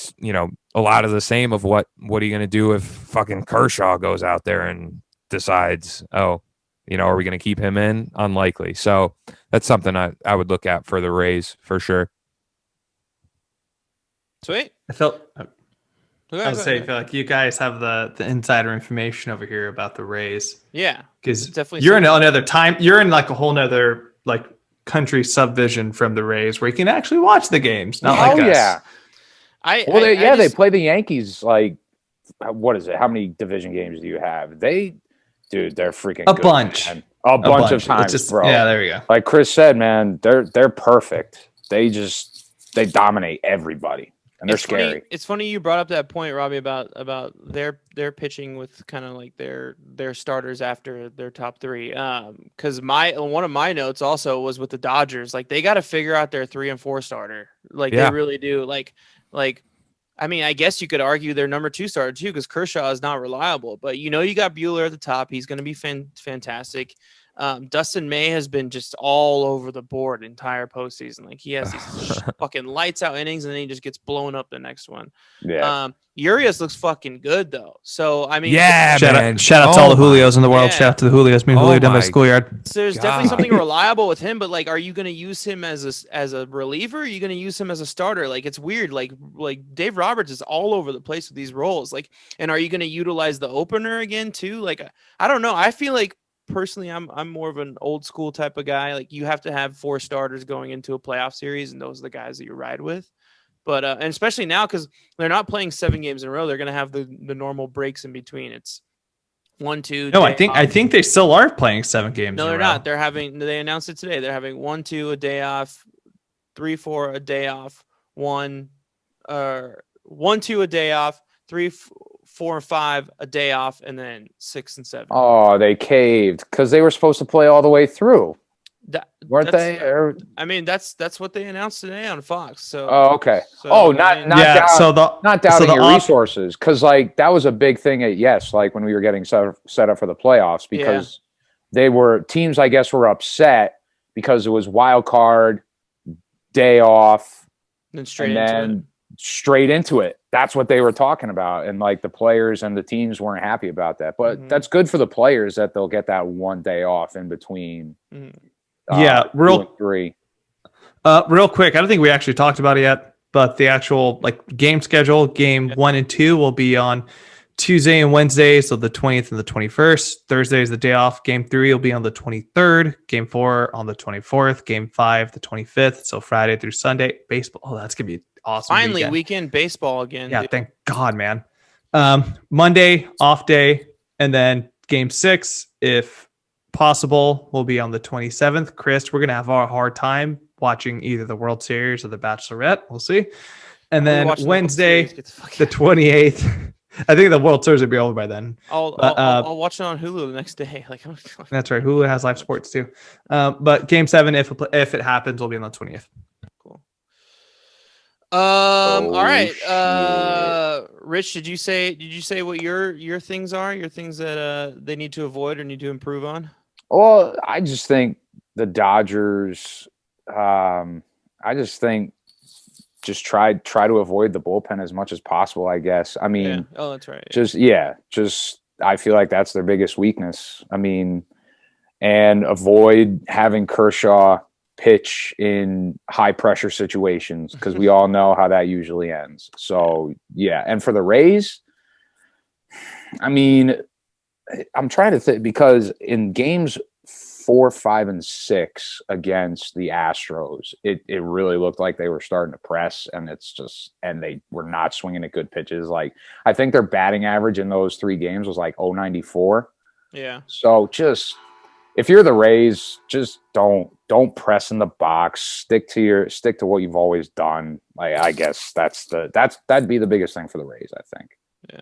A lot of the same of what are you going to do if fucking Kershaw goes out there and decides, are we going to keep him in? Unlikely. So that's something I would look at for the Rays for sure. Sweet. I feel like you guys have the insider information over here about the Rays. Yeah, because you're in another time. You're in like a whole nother like country subdivision from the Rays where you can actually watch the games. Not like us. Yeah. They play the Yankees. Like, what is it? How many division games do you have? They're freaking a bunch. Man. A bunch of times, bro. Yeah, there we go. Like Chris said, man, they're perfect. They dominate everybody, and they're scary. It's funny you brought up that point, Robbie, about their pitching with kind of like their starters after their top 3. Because one of my notes also was with the Dodgers. Like, they got to figure out their 3 and 4 starter. Like, they really do. Like, I mean, I guess you could argue their number 2 starter too, because Kershaw is not reliable. But you got Buehler at the top. He's going to be fantastic. Dustin May has been just all over the board entire postseason. Like, he has these fucking lights out innings, and then he just gets blown up the next one. Yeah. Urias looks fucking good though. So I mean, shout out to all the Julios in the world. Shout out to the Julios. Julio down by the schoolyard. So there's definitely something reliable with him, but like, are you going to use him as a reliever? Or are you going to use him as a starter? Like, it's weird. Like Dave Roberts is all over the place with these roles. Like, and are you going to utilize the opener again too? Like, I don't know. I feel like, personally, I'm more of an old school type of guy. Like, you have to have 4 starters going into a playoff series, and those are the guys that you ride with. But and especially now, because they're not playing 7 games in a row, they're going to have the normal breaks in between. It's 1, 2. No, I think they still are playing 7 games. No, they're not. They announced it today. They're having 1, 2 a day off, 3, 4 a day off, 1, 2 a day off, 3, 4 and 5 a day off, and then 6 and 7. Oh, they caved because they were supposed to play all the way through. Weren't they? I mean, that's what they announced today on Fox. So. Oh, okay. So, not doubting your resources, because like that was a big thing at like when we were getting set up for the playoffs, because they were teams, I guess, were upset because it was wild card day off, then straight into it. That's what they were talking about, and like the players and the teams weren't happy about that. But that's good for the players that they'll get that one day off in between. Real 3. Real quick, I don't think we actually talked about it yet, but the actual like game schedule, game 1 and 2 will be on Tuesday and Wednesday, so the 20th and the 21st. Thursday is the day off. Game 3 will be on the 23rd. Game 4 on the 24th. Game 5 the 25th. So Friday through Sunday. Baseball. Oh, that's gonna be awesome. Finally, weekend baseball again. Yeah, dude. Thank God, man. Monday off day, and then game 6, if possible, will be on the 27th. Chris, we're gonna have a hard time watching either the World Series or the Bachelorette. We'll see. And then Wednesday, the 28th, I think the World Series would be over by then. I'll watch it on Hulu the next day. Like, That's right. Hulu has live sports too. But Game 7, if it happens, will be on the 20th. Cool. All right. Shit. Rich, did you say what your things are? Your things that they need to avoid or need to improve on? Well, I just think the Dodgers. I just think just try to avoid the bullpen as much as possible. I guess. I mean, Yeah. Oh, that's right. Just I feel like that's their biggest weakness. I mean, and avoid having Kershaw pitch in high pressure situations because we all know how that usually ends. So yeah, and for the Rays, I mean, I'm trying to think because in games 4, 5, and 6 against the Astros, it really looked like they were starting to press, and they were not swinging at good pitches. Like I think their batting average in those 3 games was like 0.94. Yeah. So just if you're the Rays, just don't press in the box. Stick to what you've always done. Like I guess that'd be the biggest thing for the Rays, I think. Yeah.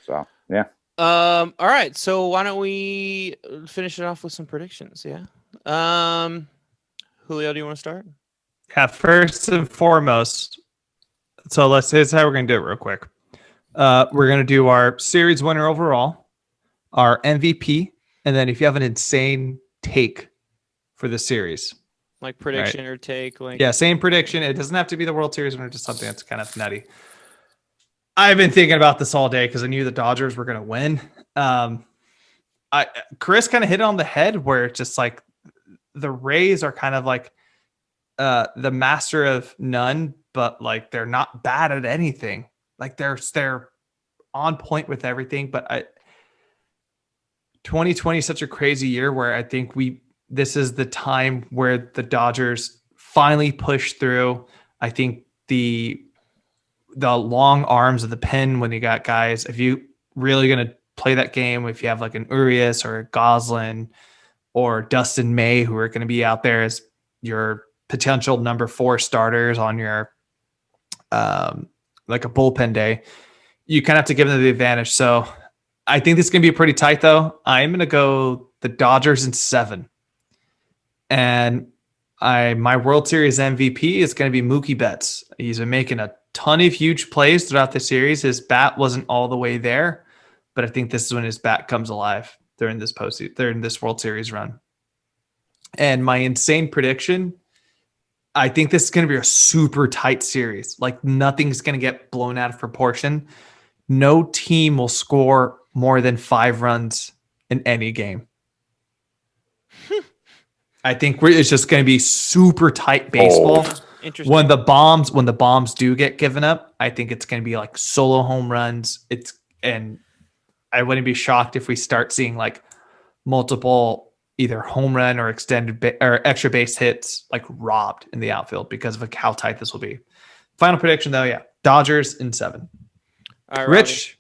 So yeah. All right. So why don't we finish it off with some predictions? Yeah. Julio, do you want to start? Yeah. First and foremost, so here's how we're gonna do it real quick. We're gonna do our series winner overall, our MVP, and then if you have an insane take for the series, like prediction or take, like same prediction. It doesn't have to be the World Series winner, just something that's kind of nutty. I've been thinking about this all day because I knew the Dodgers were going to win. Chris kind of hit it on the head where it's just like the Rays are kind of like the master of none, but like they're not bad at anything. Like they're on point with everything. But 2020 is such a crazy year where I think this is the time where the Dodgers finally push through. I think the long arms of the pen when you got guys, if you really going to play that game, if you have like an Urias or a Goslin or Dustin May, who are going to be out there as your potential number 4 starters on your like a bullpen day, you kind of have to give them the advantage. So I think this is going to be pretty tight though. I'm going to go the Dodgers in 7. And my World Series MVP is going to be Mookie Betts. He's been making a ton of huge plays throughout the series. His bat wasn't all the way there, but I think this is when his bat comes alive during this World Series run. And my insane prediction, I think this is going to be a super tight series. Like nothing's going to get blown out of proportion. No team will score more than 5 runs in any game. I think it's just going to be super tight baseball. Interesting. When the bombs do get given up, I think it's going to be like solo home runs. And I wouldn't be shocked if we start seeing like multiple either home run or or extra base hits like robbed in the outfield because of how tight this will be. Final prediction though, yeah, Dodgers in 7. All right, Rich,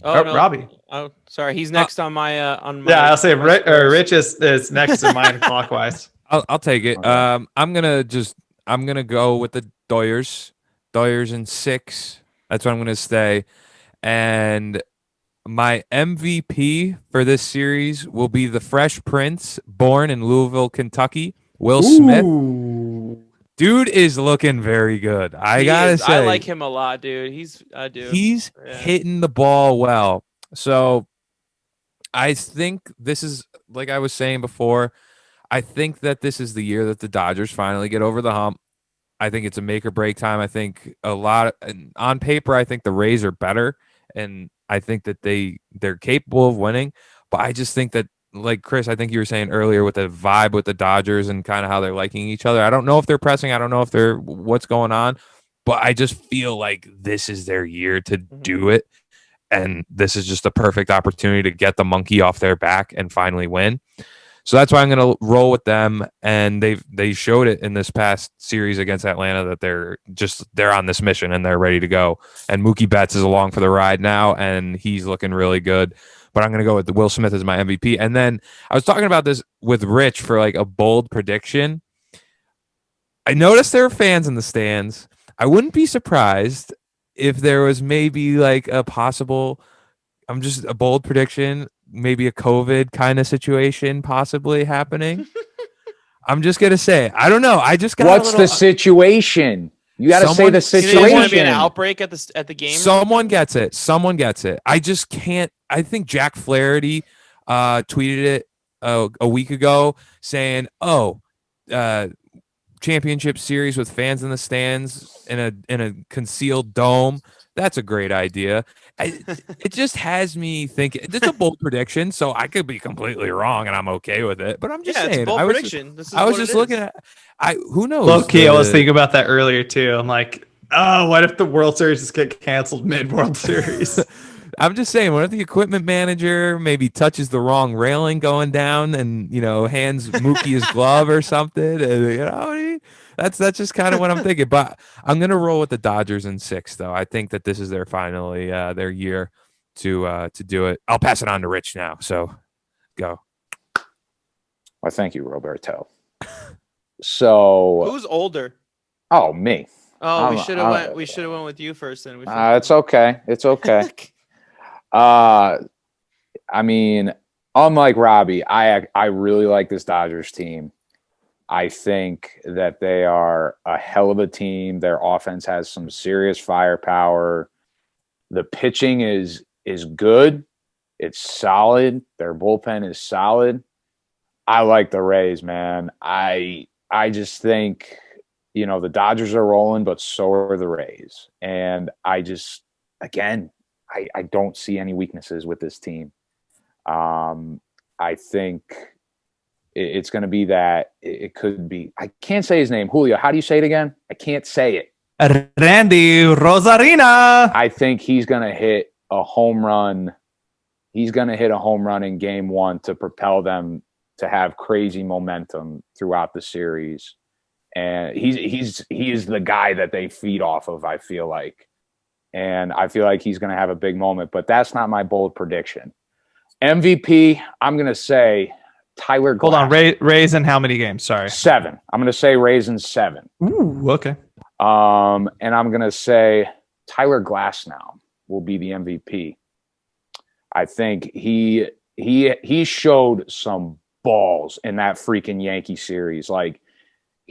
Robbie. Oh, sorry, he's next on my Yeah, I'll say Rich is next in mine clockwise. I'll take it. Okay. I'm gonna go with the Dodgers in 6. That's what I'm gonna stay. And my MVP for this series will be the Fresh Prince, born in Louisville, Kentucky, Will Smith. Dude is looking very good. I gotta say, I like him a lot, dude. He's hitting the ball well. So I think this is, like I was saying before, I think that this is the year that the Dodgers finally get over the hump. I think it's a make or break time. I think on paper, I think the Rays are better, and I think that they're capable of winning. But I just think that, like Chris, I think you were saying earlier with the vibe with the Dodgers and kind of how they're liking each other. I don't know if they're pressing. I don't know if they're what's going on, but I just feel like this is their year to do it. And this is just a perfect opportunity to get the monkey off their back and finally win. So that's why I'm going to roll with them. And they showed it in this past series against Atlanta that they're on this mission and they're ready to go. And Mookie Betts is along for the ride now, and he's looking really good. But I'm going to go with Will Smith as my MVP. And then I was talking about this with Rich for like a bold prediction. I noticed there were fans in the stands. I wouldn't be surprised if there was maybe like a possible I'm just a bold prediction, maybe a COVID kind of situation possibly happening. I'm just gonna say, I don't know. I just got What's a little. the situation? You got to say the There's going to be an situation. outbreak at the game. Someone gets it. Someone gets it. I just can't. I think Jack Flaherty tweeted it a week ago saying, "Oh, championship series with fans in the stands in a concealed dome. That's a great idea." It just has me thinking. It's a bold prediction, so I could be completely wrong, and I'm okay with it. But I'm just saying, it's a bold prediction. I was just looking at. Who knows? Low key, I was thinking about that earlier too. I'm like, oh, what if the World Series just get canceled mid World Series? I'm just saying, what if the equipment manager maybe touches the wrong railing going down and, hands Mookie his glove or something? And, that's just kind of what I'm thinking. But I'm going to roll with the Dodgers in 6, though. I think that this is finally their year to do it. I'll pass it on to Rich now. So go. Well, thank you, Roberto. So who's older? Oh, me. Oh, we should have went with you first. Then it's okay. It's okay. I mean, unlike Robbie, I really like this Dodgers team. I think that they are a hell of a team. Their offense has some serious firepower. The pitching is good. It's solid. Their bullpen is solid. I like the Rays, man. I just think, the Dodgers are rolling, but so are the Rays. And I just, again, I don't see any weaknesses with this team. I think it's going to be that it could be. I can't say his name. Julio, how do you say it again? I can't say it. Randy Rosarina. I think he's going to hit a home run. He's going to hit a home run in game 1 to propel them to have crazy momentum throughout the series. And he is the guy that they feed off of, I feel like. And I feel like he's going to have a big moment, but that's not my bold prediction. MVP, I'm going to say Tyler Glass. Hold on, Rays in how many games? Sorry. 7. I'm going to say Rays in 7. Ooh, okay. And I'm going to say Tyler Glass now will be the MVP. I think he showed some balls in that freaking Yankee series. Like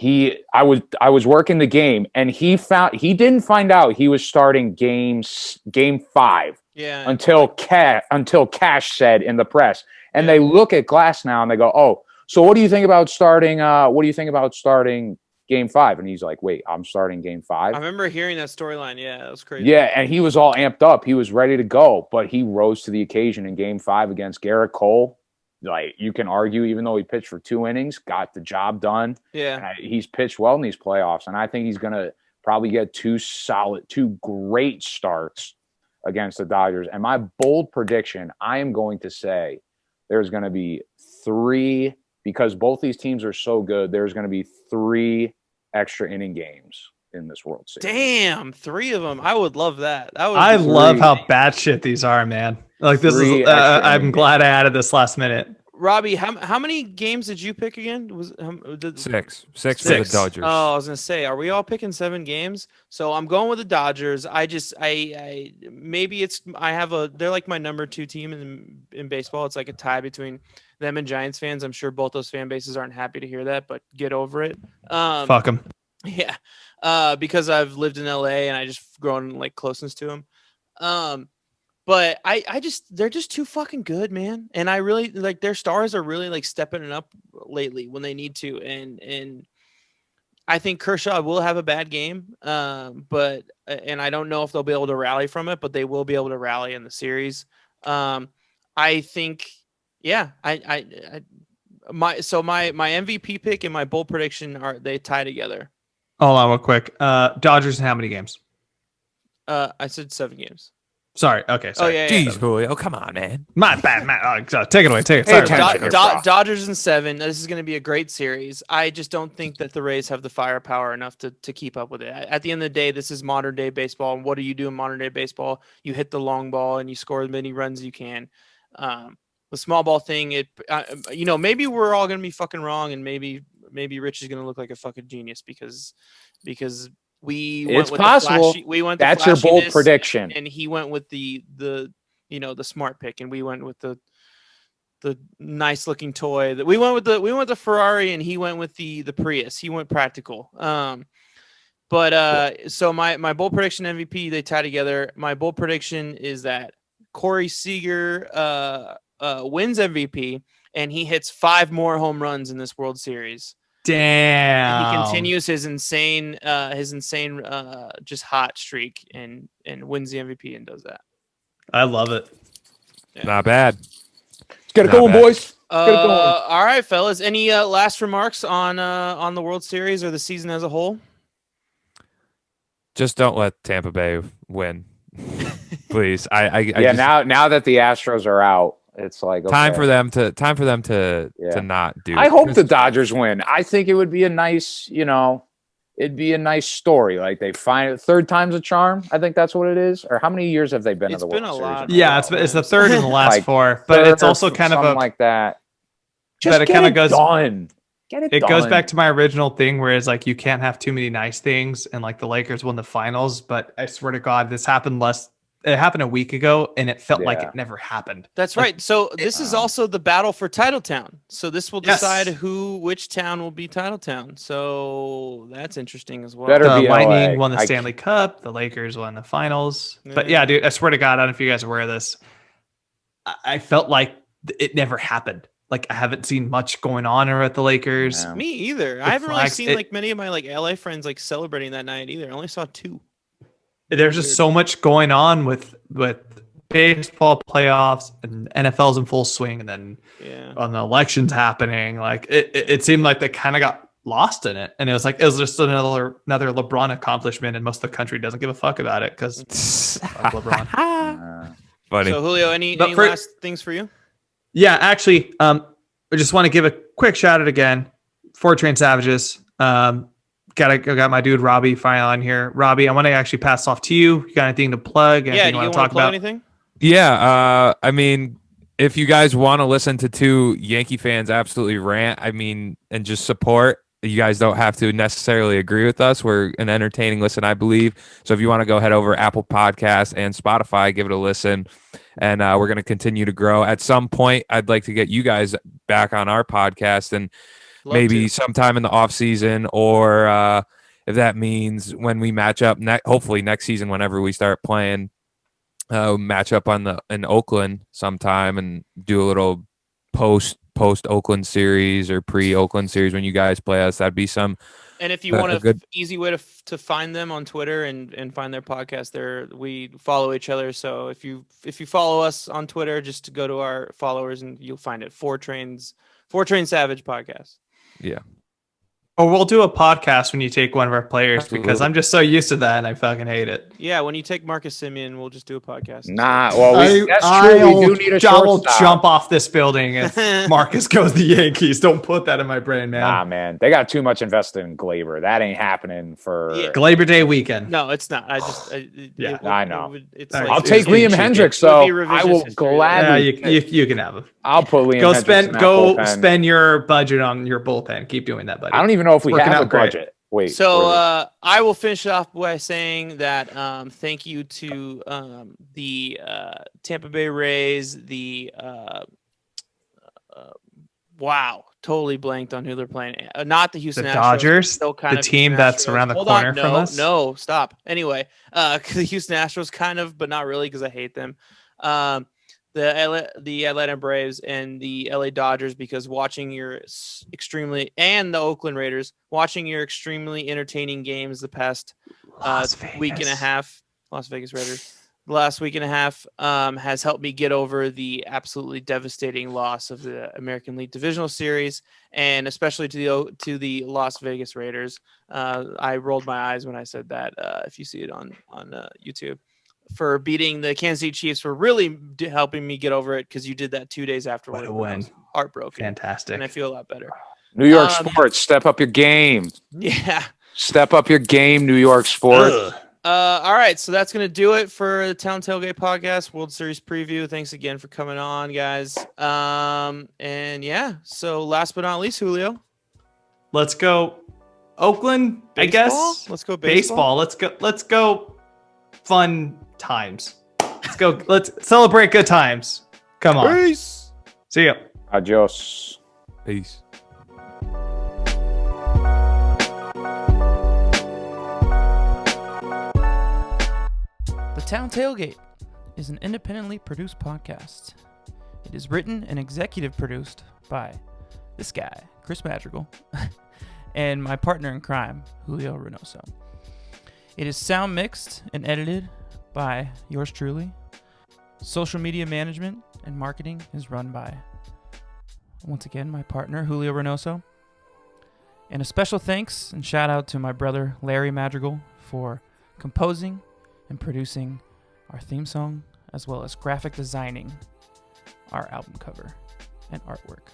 I was working the game and he didn't find out he was starting game 5 until Cash said in the press. And they look at Glass now and they go, "Oh, so what do you think about starting game 5?" And he's like, "Wait, I'm starting game 5?" I remember hearing that storyline. Yeah, that was crazy. Yeah, and he was all amped up. He was ready to go, but he rose to the occasion in game 5 against Garrett Cole. Like, you can argue, even though he pitched for 2 innings, got the job done. Yeah. He's pitched well in these playoffs, and I think he's going to probably get 2 great starts against the Dodgers. And my bold prediction, I am going to say there's going to be 3, because both these teams are so good, there's going to be 3 extra inning games in this World Series. Damn, 3 of them. I would love that. I love how bad shit these are, man. Like, this is. I'm glad I added this last minute. Robbie, how many games did you pick again? Was 6 for the Dodgers. Oh, I was gonna say, are we all picking 7 games? So I'm going with the Dodgers. They're like my number 2 team in baseball. It's like a tie between them and Giants fans. I'm sure both those fan bases aren't happy to hear that, but get over it. Fuck them. Yeah, because I've lived in LA and I just grown like closeness to them. But they're just too fucking good, man. And I really like their stars are really like stepping it up lately when they need to. And I think Kershaw will have a bad game. But I don't know if they'll be able to rally from it, but they will be able to rally in the series. I think, yeah, my MVP pick and my bold prediction they tie together. Hold on real quick. Dodgers in how many games? I said 7 games. Sorry. Okay. Sorry. Oh, yeah. Jeez, Julio. Come on, man. My bad, man. Take it away. Take it. Hey, Sorry. Dodgers in 7. This is going to be a great series. I just don't think that the Rays have the firepower enough to keep up with it. At the end of the day, this is modern day baseball. And what do you do in modern day baseball? You hit the long ball and you score as many runs as you can. The small ball thing, maybe we're all going to be fucking wrong, and maybe Rich is going to look like a fucking genius because we went it's with possible. We went. That's your bold prediction, and he went with the the smart pick, and we went with the nice looking toy. That we went with the Ferrari, and he went with the Prius. He went practical. So my bold prediction MVP, they tie together. My bold prediction is that Corey Seager wins MVP, and he hits 5 more home runs in this World Series. Damn. And he continues his insane just hot streak and wins the MVP and does that. I love it. Yeah. Not bad. Get it going, boys. Get it going. All right, fellas. Any last remarks on the World Series or the season as a whole? Just don't let Tampa Bay win, please. Now that the Astros are out, it's like time for them to not do. I hope the Dodgers win. I think it would be a nice, it'd be a nice story. Like they find third time's a charm. I think that's what it is. Or how many years have they been in the World Series? Yeah, it's the third in the last 4, but it's also kind of like that. Just it kind of goes done. It goes back to my original thing, where it's like you can't have too many nice things, and like the Lakers won the finals, but I swear to God, this happened It happened a week ago, and it felt like it never happened. That's right. So this is also the battle for Titletown. So this will decide which town will be Titletown. So that's interesting as well. The Lightning won the Stanley Cup. The Lakers won the finals. Yeah. But yeah, dude, I swear to God, I don't know if you guys are aware of this. I felt like it never happened. Like I haven't seen much going on at the Lakers. Me either. I haven't really seen like many of my like LA friends like celebrating that night either. I only saw 2. There's just so much going on with baseball playoffs, and NFL's in full swing, and then on the elections happening, like it seemed like they kind of got lost in it, and it was just another LeBron accomplishment, and most of the country doesn't give a fuck about it because LeBron. Funny. So Julio, any last things for you? Yeah, actually, I just want to give a quick shout out again for Train Savages. Got my dude Robbie finally on here. Robbie, I want to actually pass off to you. You got anything to plug? Anything you want to talk about? Anything? Yeah, I mean, if you guys want to listen to 2 Yankee fans absolutely rant, I mean, and just support, you guys don't have to necessarily agree with us. We're an entertaining listen, I believe. So if you want to go head over Apple Podcasts and Spotify, give it a listen. And we're going to continue to grow. At some point, I'd like to get you guys back on our podcast, and maybe sometime in the off season, or if that means when we match up hopefully next season, whenever we start playing, match up in Oakland sometime and do a little post Oakland series or pre Oakland series when you guys play us. That'd be some. And if you want a good easy way to find them on Twitter and find their podcast, we follow each other. So if you follow us on Twitter, just to go to our followers and you'll find it. 4 Train Savage podcast. Yeah. Or we'll do a podcast when you take one of our players, because I'm just so used to that and I fucking hate it. Yeah, when you take Marcus Semien, we'll just do a podcast. That's true. We do need a shortstop. I will jump off this building if Marcus goes to the Yankees. Don't put that in my brain, man. Nah, man. They got too much invested in Glaber. That ain't happening for Glaber Day weekend. No, it's not. I know. I'll take Liam Hendricks, though. I will gladly. You can have him. I'll put Liam Hendricks. Go spend your budget on your bullpen. Keep doing that, buddy. I don't even know if we have a budget. Wait. So I will finish off by saying that thank you to the Tampa Bay Rays, wow, totally blanked on who they're playing. Not the Houston Astros. Dodgers, still kind the of team that's around the corner from us. No, stop. Anyway, the Houston Astros kind of, but not really because I hate them. The Atlanta Braves and the LA Dodgers, because watching your and the Oakland Raiders, watching your extremely entertaining games the past week and a half, Las Vegas Raiders, the last week and a half has helped me get over the absolutely devastating loss of the American League Divisional Series, and especially to the Las Vegas Raiders. I rolled my eyes when I said that. If you see it on YouTube. For beating the Kansas City Chiefs, for really helping me get over it, because you did that 2 days afterward. What a win. Heartbroken. Fantastic. And I feel a lot better. New York sports, step up your game. Yeah. Step up your game, New York sports. All right, so that's going to do it for the Town Tailgate Podcast World Series preview. Thanks again for coming on, guys. And yeah, so last but not least, Julio. Let's go Oakland, baseball? I guess. Let's go baseball. Let's go fun times. Let's go. Let's celebrate good times. Come on. Peace. See ya. Adios. Peace. The Town Tailgate is an independently produced podcast. It is written and executive produced by this guy, Chris Madrigal, and my partner in crime, Julio Reynoso. It is sound mixed and edited by yours truly. Social media management and marketing is run by, once again, my partner, Julio Reynoso. And a special thanks and shout out to my brother, Larry Madrigal, for composing and producing our theme song, as well as graphic designing our album cover and artwork.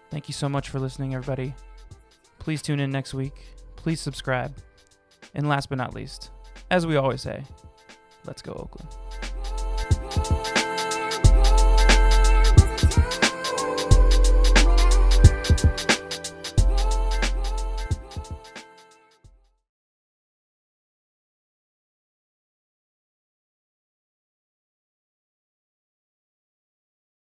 Thank you so much for listening, everybody. Please tune in next week. Please subscribe. And last but not least, as we always say, let's go Oakland.